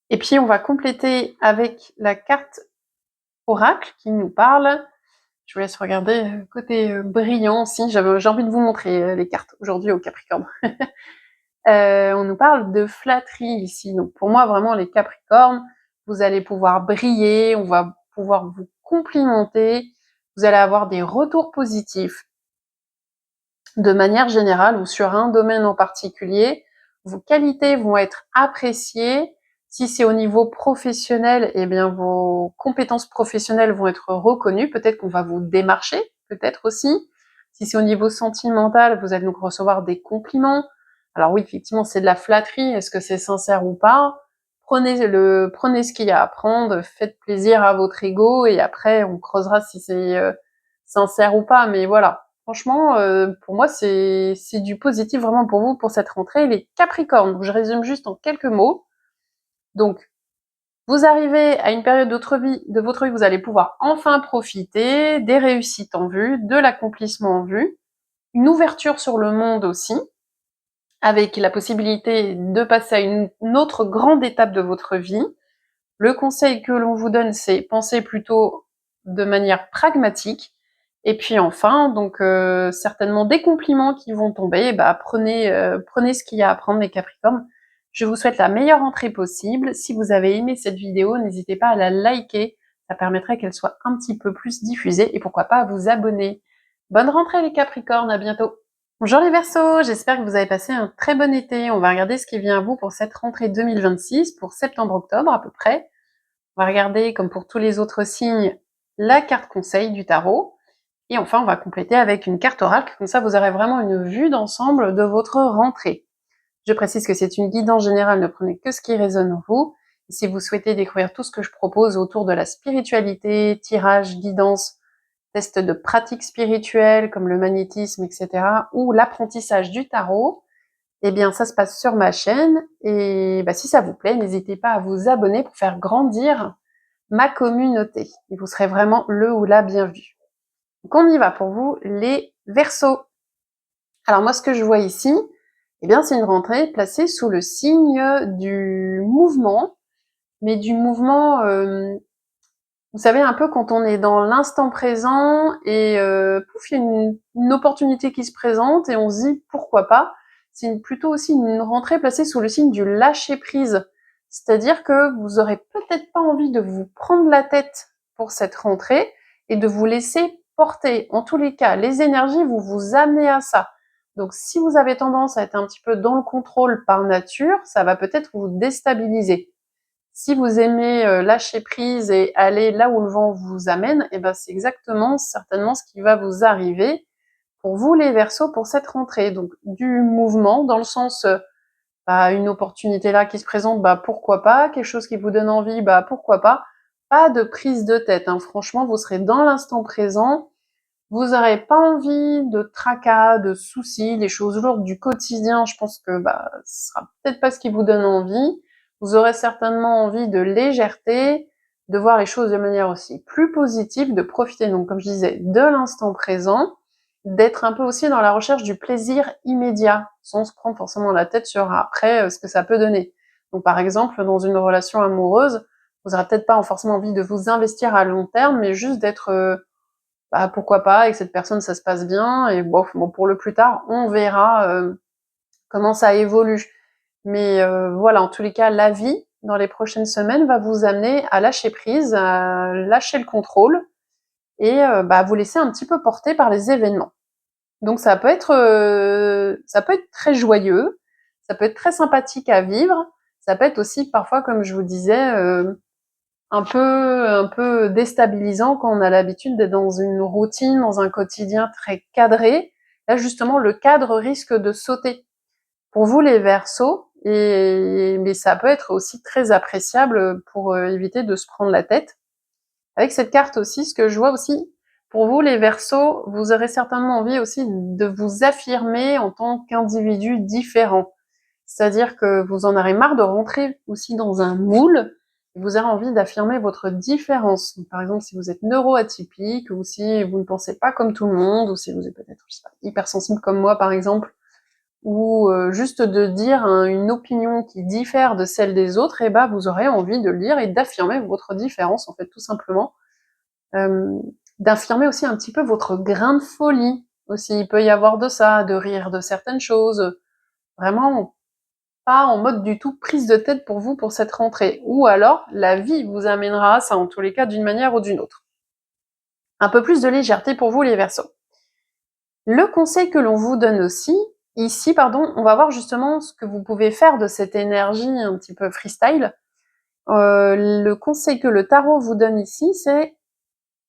Et puis on va compléter avec la carte oracle qui nous parle. Je vous laisse regarder côté brillant aussi. J'ai envie de vous montrer les cartes aujourd'hui au Capricorne. On nous parle de flatterie ici. Donc pour moi, vraiment, les Capricornes, vous allez pouvoir briller, on va pouvoir vous complimenter, vous allez avoir des retours positifs de manière générale ou sur un domaine en particulier. Vos qualités vont être appréciées. Si c'est au niveau professionnel, eh bien vos compétences professionnelles vont être reconnues. Peut-être qu'on va vous démarcher, peut-être aussi. Si c'est au niveau sentimental, vous allez donc recevoir des compliments. Alors oui, effectivement, c'est de la flatterie. Est-ce que c'est sincère ou pas? Prenez ce qu'il y a à prendre, faites plaisir à votre ego et après on creusera si c'est sincère ou pas. Mais voilà. Franchement, pour moi, c'est du positif vraiment pour vous pour cette rentrée, les Capricornes. Donc je résume juste en quelques mots. Donc, vous arrivez à une période de votre vie où vous allez pouvoir enfin profiter des réussites en vue, de l'accomplissement en vue, une ouverture sur le monde aussi, avec la possibilité de passer à une autre grande étape de votre vie. Le conseil que l'on vous donne, c'est penser plutôt de manière pragmatique. Et puis enfin, donc certainement des compliments qui vont tomber, bah prenez ce qu'il y a à prendre les Capricornes. Je vous souhaite la meilleure rentrée possible. Si vous avez aimé cette vidéo, n'hésitez pas à la liker, ça permettrait qu'elle soit un petit peu plus diffusée et pourquoi pas à vous abonner. Bonne rentrée les Capricornes, à bientôt. Bonjour les Verseaux, j'espère que vous avez passé un très bon été. On va regarder ce qui vient à vous pour cette rentrée 2026, pour septembre-octobre à peu près. On va regarder, comme pour tous les autres signes, la carte conseil du tarot. Et enfin, on va compléter avec une carte oracle. Comme ça, vous aurez vraiment une vue d'ensemble de votre rentrée. Je précise que c'est une guidance générale, ne prenez que ce qui résonne en vous. Et si vous souhaitez découvrir tout ce que je propose autour de la spiritualité, tirage, guidance, tests de pratiques spirituelles comme le magnétisme, etc., ou l'apprentissage du tarot, eh bien, ça se passe sur ma chaîne. Et bah, si ça vous plaît, n'hésitez pas à vous abonner pour faire grandir ma communauté. Et vous serez vraiment le ou la bienvenue. Donc on y va pour vous, les Verseaux. Alors moi, ce que je vois ici, eh bien, c'est une rentrée placée sous le signe du mouvement, mais du mouvement, vous savez, un peu quand on est dans l'instant présent et pouf, il y a une opportunité qui se présente et on se dit pourquoi pas. C'est plutôt aussi une rentrée placée sous le signe du lâcher prise. C'est-à-dire que vous aurez peut-être pas envie de vous prendre la tête pour cette rentrée et de vous laisser porter. En tous les cas, les énergies vont vous amener à ça. Donc si vous avez tendance à être un petit peu dans le contrôle par nature, ça va peut-être vous déstabiliser. Si vous aimez lâcher prise et aller là où le vent vous amène, et ben c'est exactement certainement ce qui va vous arriver pour vous les Verseaux pour cette rentrée. Donc du mouvement dans le sens une opportunité là qui se présente, bah pourquoi pas, quelque chose qui vous donne envie, bah pourquoi pas. Pas de prise de tête, hein. Franchement, vous serez dans l'instant présent. Vous n'aurez pas envie de tracas, de soucis, des choses lourdes du quotidien. Je pense que ce sera peut-être pas ce qui vous donne envie. Vous aurez certainement envie de légèreté, de voir les choses de manière aussi plus positive, de profiter, donc comme je disais, de l'instant présent, d'être un peu aussi dans la recherche du plaisir immédiat, sans se prendre forcément la tête sur après ce que ça peut donner. Donc par exemple, dans une relation amoureuse, vous n'aurez peut-être pas forcément envie de vous investir à long terme, mais juste d'être pourquoi pas, avec cette personne ça se passe bien, et bon pour le plus tard, on verra comment ça évolue. Mais voilà, en tous les cas, la vie dans les prochaines semaines, va vous amener à lâcher prise, à lâcher le contrôle et à vous laisser un petit peu porter par les événements. Donc ça peut être très joyeux, ça peut être très sympathique à vivre, ça peut être aussi parfois, comme je vous disais, un peu déstabilisant quand on a l'habitude d'être dans une routine, dans un quotidien très cadré. Là justement, le cadre risque de sauter. Pour vous les Verseaux, mais ça peut être aussi très appréciable pour éviter de se prendre la tête. Avec cette carte aussi, ce que je vois aussi, pour vous les Verseaux, vous aurez certainement envie aussi de vous affirmer en tant qu'individu différent. C'est-à-dire que vous en aurez marre de rentrer aussi dans un moule, et vous avez envie d'affirmer votre différence. Donc, par exemple, si vous êtes neuroatypique, ou si vous ne pensez pas comme tout le monde, ou si vous êtes peut-être, je sais pas, hypersensible comme moi par exemple, ou juste de dire une opinion qui diffère de celle des autres, et vous aurez envie de le dire et d'affirmer votre différence, en fait, tout simplement. D'affirmer aussi un petit peu votre grain de folie, aussi. Il peut y avoir de ça, de rire de certaines choses. Vraiment, pas en mode du tout prise de tête pour vous pour cette rentrée. Ou alors, la vie vous amènera à ça, en tous les cas, d'une manière ou d'une autre. Un peu plus de légèreté pour vous, les Verseaux. Le conseil que l'on vous donne aussi, ici, on va voir justement ce que vous pouvez faire de cette énergie un petit peu freestyle. Le conseil que le tarot vous donne ici, c'est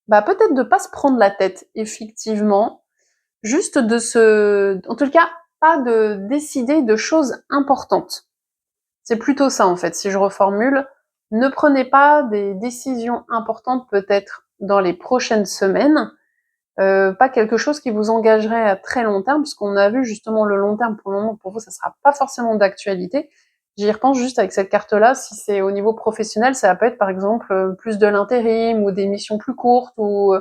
peut-être de pas se prendre la tête, effectivement, juste en tout cas, pas de décider de choses importantes. C'est plutôt ça, en fait, si je reformule. Ne prenez pas des décisions importantes, peut-être, dans les prochaines semaines. Pas quelque chose qui vous engagerait à très long terme, puisqu'on a vu justement le long terme, pour le moment, pour vous, ça sera pas forcément d'actualité. J'y repense juste avec cette carte-là, si c'est au niveau professionnel, ça peut être par exemple plus de l'intérim, ou des missions plus courtes, ou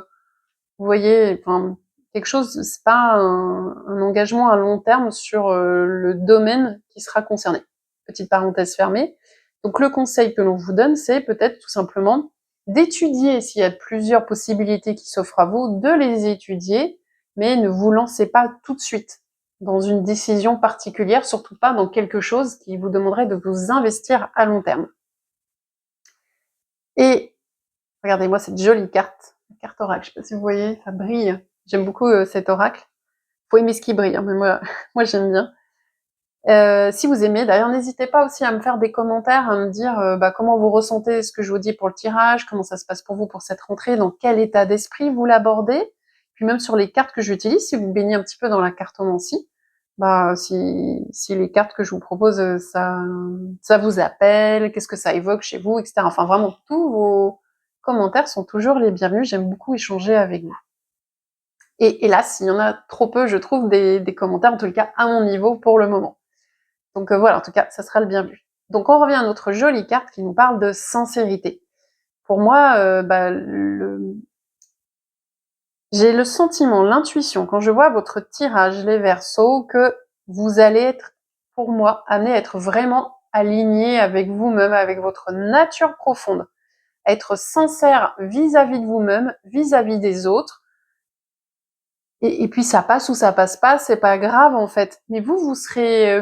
vous voyez, enfin, quelque chose, c'est pas un engagement à long terme sur le domaine qui sera concerné. Petite parenthèse fermée. Donc le conseil que l'on vous donne, c'est peut-être tout simplement d'étudier, s'il y a plusieurs possibilités qui s'offrent à vous, de les étudier, mais ne vous lancez pas tout de suite dans une décision particulière, surtout pas dans quelque chose qui vous demanderait de vous investir à long terme. Et regardez-moi cette jolie carte, la carte oracle, je sais pas si vous voyez, ça brille. J'aime beaucoup cet oracle. Faut aimer ce qui brille, hein, mais moi j'aime bien. Si vous aimez, d'ailleurs, n'hésitez pas aussi à me faire des commentaires, à me dire comment vous ressentez ce que je vous dis pour le tirage, comment ça se passe pour vous pour cette rentrée, dans quel état d'esprit vous l'abordez, puis même sur les cartes que j'utilise, si vous baignez un petit peu dans la cartomancie, si les cartes que je vous propose, ça vous appelle, qu'est-ce que ça évoque chez vous, etc. Enfin, vraiment, tous vos commentaires sont toujours les bienvenus, j'aime beaucoup échanger avec vous. Et hélas, il y en a trop peu, je trouve, des commentaires, en tout cas à mon niveau pour le moment. Donc voilà, en tout cas, ça sera le bienvenu. Donc on revient à notre jolie carte qui nous parle de sincérité. Pour moi, j'ai le sentiment, l'intuition, quand je vois votre tirage, les Verseaux, que vous allez être, pour moi, amené à être vraiment aligné avec vous-même, avec votre nature profonde, à être sincère vis-à-vis de vous-même, vis-à-vis des autres. Et puis ça passe ou ça passe pas, c'est pas grave en fait. Mais vous serez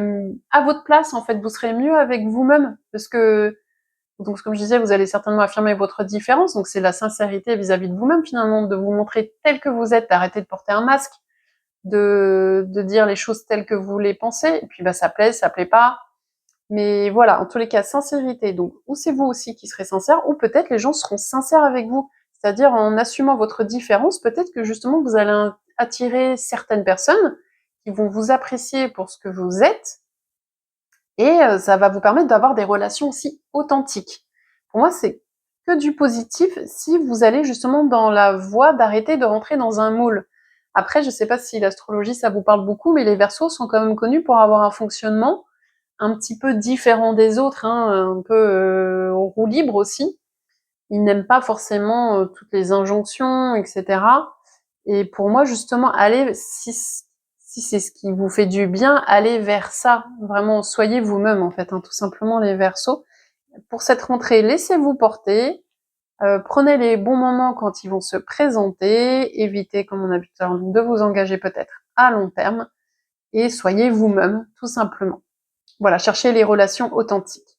à votre place en fait, vous serez mieux avec vous-même parce que, donc comme je disais, vous allez certainement affirmer votre différence, donc c'est la sincérité vis-à-vis de vous-même finalement, de vous montrer tel que vous êtes, d'arrêter de porter un masque, de dire les choses telles que vous les pensez, et puis ça plaît pas. Mais voilà, en tous les cas, sincérité. Donc, ou c'est vous aussi qui serez sincère, ou peut-être les gens seront sincères avec vous. C'est-à-dire en assumant votre différence, peut-être que justement vous allez attirer certaines personnes qui vont vous apprécier pour ce que vous êtes, et ça va vous permettre d'avoir des relations aussi authentiques. Pour moi, c'est que du positif si vous allez justement dans la voie d'arrêter de rentrer dans un moule. Après, je sais pas si l'astrologie ça vous parle beaucoup, mais les Verseaux sont quand même connus pour avoir un fonctionnement un petit peu différent des autres, un peu en roue libre aussi. Ils n'aiment pas forcément toutes les injonctions, etc. Et pour moi, justement, si c'est ce qui vous fait du bien, allez vers ça. Vraiment, soyez vous-même, en fait, tout simplement, les Verseaux. Pour cette rentrée, laissez-vous porter. Prenez les bons moments quand ils vont se présenter. Évitez, comme on a vu tout à l'heure, de vous engager peut-être à long terme. Et soyez vous-même, tout simplement. Voilà, cherchez les relations authentiques.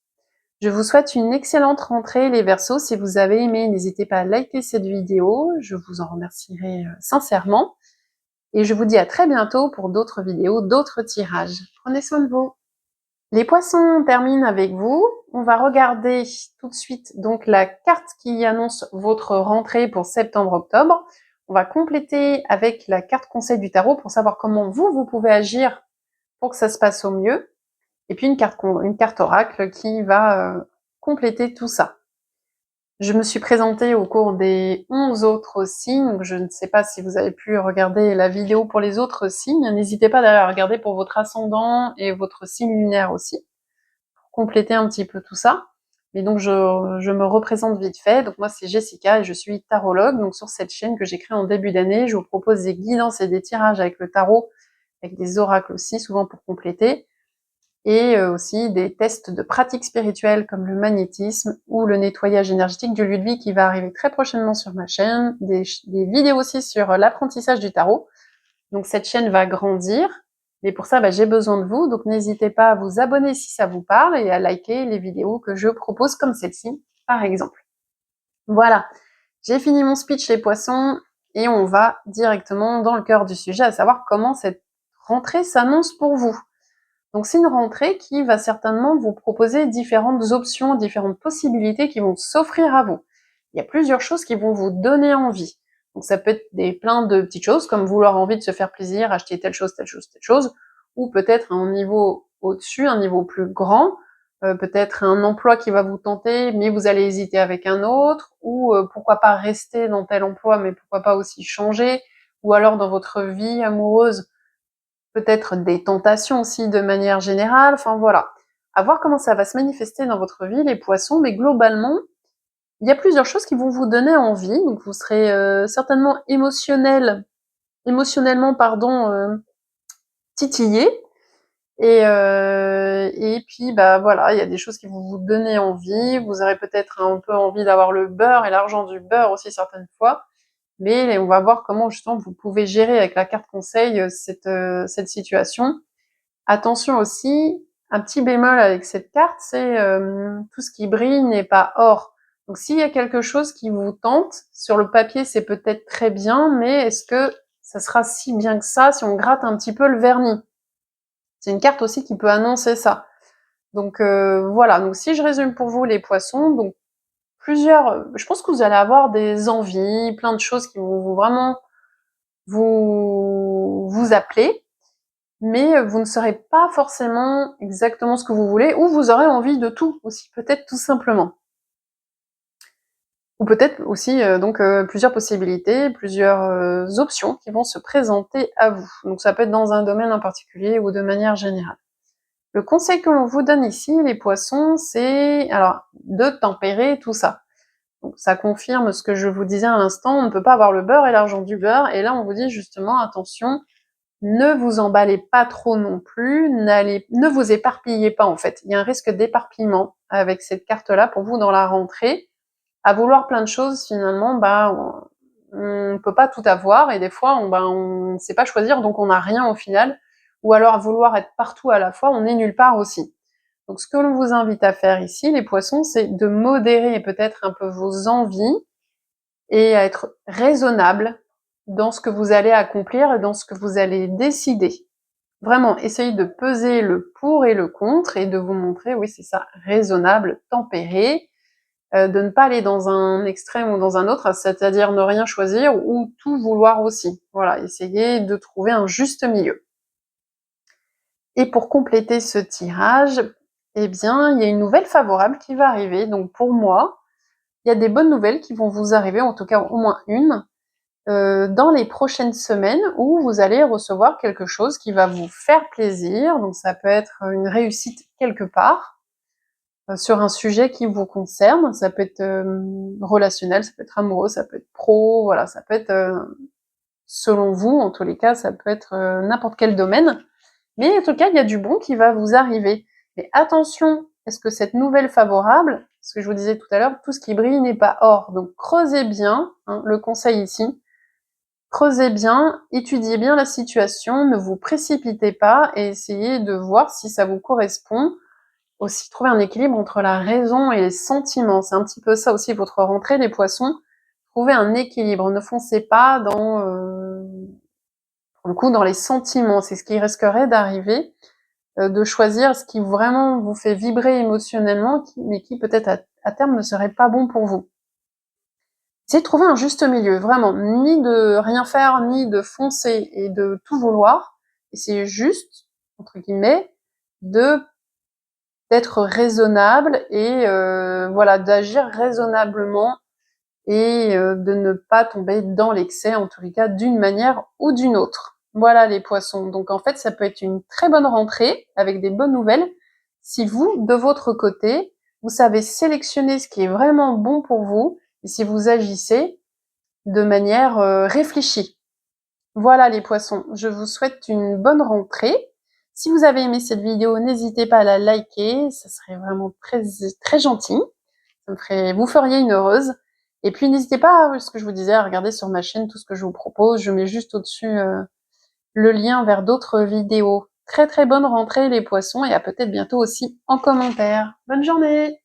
Je vous souhaite une excellente rentrée les Verseaux. Si vous avez aimé, n'hésitez pas à liker cette vidéo. Je vous en remercierai sincèrement. Et je vous dis à très bientôt pour d'autres vidéos, d'autres tirages. Prenez soin de vous. Les Poissons, on termine avec vous. On va regarder tout de suite donc la carte qui annonce votre rentrée pour septembre-octobre. On va compléter avec la carte conseil du tarot pour savoir comment vous pouvez agir pour que ça se passe au mieux. Et puis une carte oracle qui va compléter tout ça. Je me suis présentée au cours des 11 autres signes, donc je ne sais pas si vous avez pu regarder la vidéo pour les autres signes. N'hésitez pas d'ailleurs à regarder pour votre ascendant et votre signe lunaire aussi, pour compléter un petit peu tout ça. Mais donc je me représente vite fait. Donc moi c'est Jessica et je suis tarologue. Donc sur cette chaîne que j'ai créée en début d'année, je vous propose des guidances et des tirages avec le tarot, avec des oracles aussi, souvent pour compléter. Et aussi des tests de pratiques spirituelles comme le magnétisme ou le nettoyage énergétique du lieu de vie qui va arriver très prochainement sur ma chaîne, des vidéos aussi sur l'apprentissage du tarot. Donc cette chaîne va grandir, mais pour ça j'ai besoin de vous, donc n'hésitez pas à vous abonner si ça vous parle et à liker les vidéos que je propose comme celle-ci par exemple. Voilà, j'ai fini mon speech les poissons et on va directement dans le cœur du sujet, à savoir comment cette rentrée s'annonce pour vous. Donc c'est une rentrée qui va certainement vous proposer différentes options, différentes possibilités qui vont s'offrir à vous. Il y a plusieurs choses qui vont vous donner envie. Donc ça peut être plein de petites choses, comme vouloir envie de se faire plaisir, acheter telle chose, telle chose, telle chose, ou peut-être un niveau au-dessus, un niveau plus grand, peut-être un emploi qui va vous tenter, mais vous allez hésiter avec un autre, ou pourquoi pas rester dans tel emploi, mais pourquoi pas aussi changer, ou alors dans votre vie amoureuse, peut-être des tentations aussi de manière générale, enfin voilà. À voir comment ça va se manifester dans votre vie, les poissons, mais globalement, il y a plusieurs choses qui vont vous donner envie, donc vous serez certainement émotionnellement, titillé, et puis voilà, il y a des choses qui vont vous donner envie, vous aurez peut-être un peu envie d'avoir le beurre et l'argent du beurre aussi certaines fois, mais on va voir comment justement vous pouvez gérer avec la carte conseil cette situation. Attention aussi, un petit bémol avec cette carte, c'est tout ce qui brille n'est pas or. Donc s'il y a quelque chose qui vous tente, sur le papier c'est peut-être très bien, mais est-ce que ça sera si bien que ça si on gratte un petit peu le vernis? C'est une carte aussi qui peut annoncer ça. Donc voilà, donc si je résume pour vous les poissons, donc je pense que vous allez avoir des envies, plein de choses qui vont vraiment vous appeler, mais vous ne saurez pas forcément exactement ce que vous voulez, ou vous aurez envie de tout aussi, peut-être tout simplement. Ou peut-être aussi plusieurs possibilités, plusieurs options qui vont se présenter à vous. Donc ça peut être dans un domaine en particulier ou de manière générale. Le conseil que l'on vous donne ici, les poissons, c'est alors de tempérer tout ça. Donc ça confirme ce que je vous disais à l'instant, on ne peut pas avoir le beurre et l'argent du beurre, et là on vous dit justement attention, ne vous emballez pas trop non plus, ne vous éparpillez pas en fait. Il y a un risque d'éparpillement avec cette carte-là pour vous dans la rentrée. À vouloir plein de choses, finalement, on ne peut pas tout avoir et des fois, on ne sait pas choisir, donc on n'a rien au final. Ou alors à vouloir être partout à la fois, on est nulle part aussi. Donc ce que l'on vous invite à faire ici, les poissons, c'est de modérer peut-être un peu vos envies et à être raisonnable dans ce que vous allez accomplir et dans ce que vous allez décider. Vraiment, essayez de peser le pour et le contre et de vous montrer, oui c'est ça, raisonnable, tempéré, de ne pas aller dans un extrême ou dans un autre, c'est-à-dire ne rien choisir ou tout vouloir aussi. Voilà, essayez de trouver un juste milieu. Et pour compléter ce tirage, eh bien, il y a une nouvelle favorable qui va arriver. Donc pour moi, il y a des bonnes nouvelles qui vont vous arriver, en tout cas au moins une, dans les prochaines semaines où vous allez recevoir quelque chose qui va vous faire plaisir. Donc ça peut être une réussite quelque part, sur un sujet qui vous concerne. Ça peut être relationnel, ça peut être amoureux, ça peut être pro, voilà, ça peut être selon vous, en tous les cas, ça peut être n'importe quel domaine. Mais en tout cas, il y a du bon qui va vous arriver. Mais attention, est-ce que cette nouvelle favorable, ce que je vous disais tout à l'heure, tout ce qui brille n'est pas or. Donc creusez bien, le conseil ici, creusez bien, étudiez bien la situation, ne vous précipitez pas et essayez de voir si ça vous correspond aussi trouver un équilibre entre la raison et les sentiments. C'est un petit peu ça aussi votre rentrée, les poissons. Trouvez un équilibre. Ne foncez pas dans, pour le coup, dans les sentiments. C'est ce qui risquerait d'arriver, de choisir ce qui vraiment vous fait vibrer émotionnellement, mais qui peut-être à terme ne serait pas bon pour vous. Essayez de trouver un juste milieu, vraiment. Ni de rien faire, ni de foncer et de tout vouloir. Essayez juste, entre guillemets, d'être raisonnable et voilà, d'agir raisonnablement et de ne pas tomber dans l'excès, en tous les cas, d'une manière ou d'une autre. Voilà les poissons. Donc en fait, ça peut être une très bonne rentrée avec des bonnes nouvelles si vous, de votre côté, vous savez sélectionner ce qui est vraiment bon pour vous et si vous agissez de manière réfléchie. Voilà les poissons, je vous souhaite une bonne rentrée. Si vous avez aimé cette vidéo, n'hésitez pas à la liker, ça serait vraiment très, très gentil. Vous feriez une heureuse. Et puis n'hésitez pas, ce que je vous disais, à regarder sur ma chaîne tout ce que je vous propose. Je mets juste au-dessus le lien vers d'autres vidéos. Très très bonne rentrée les poissons et à peut-être bientôt aussi en commentaire. Bonne journée!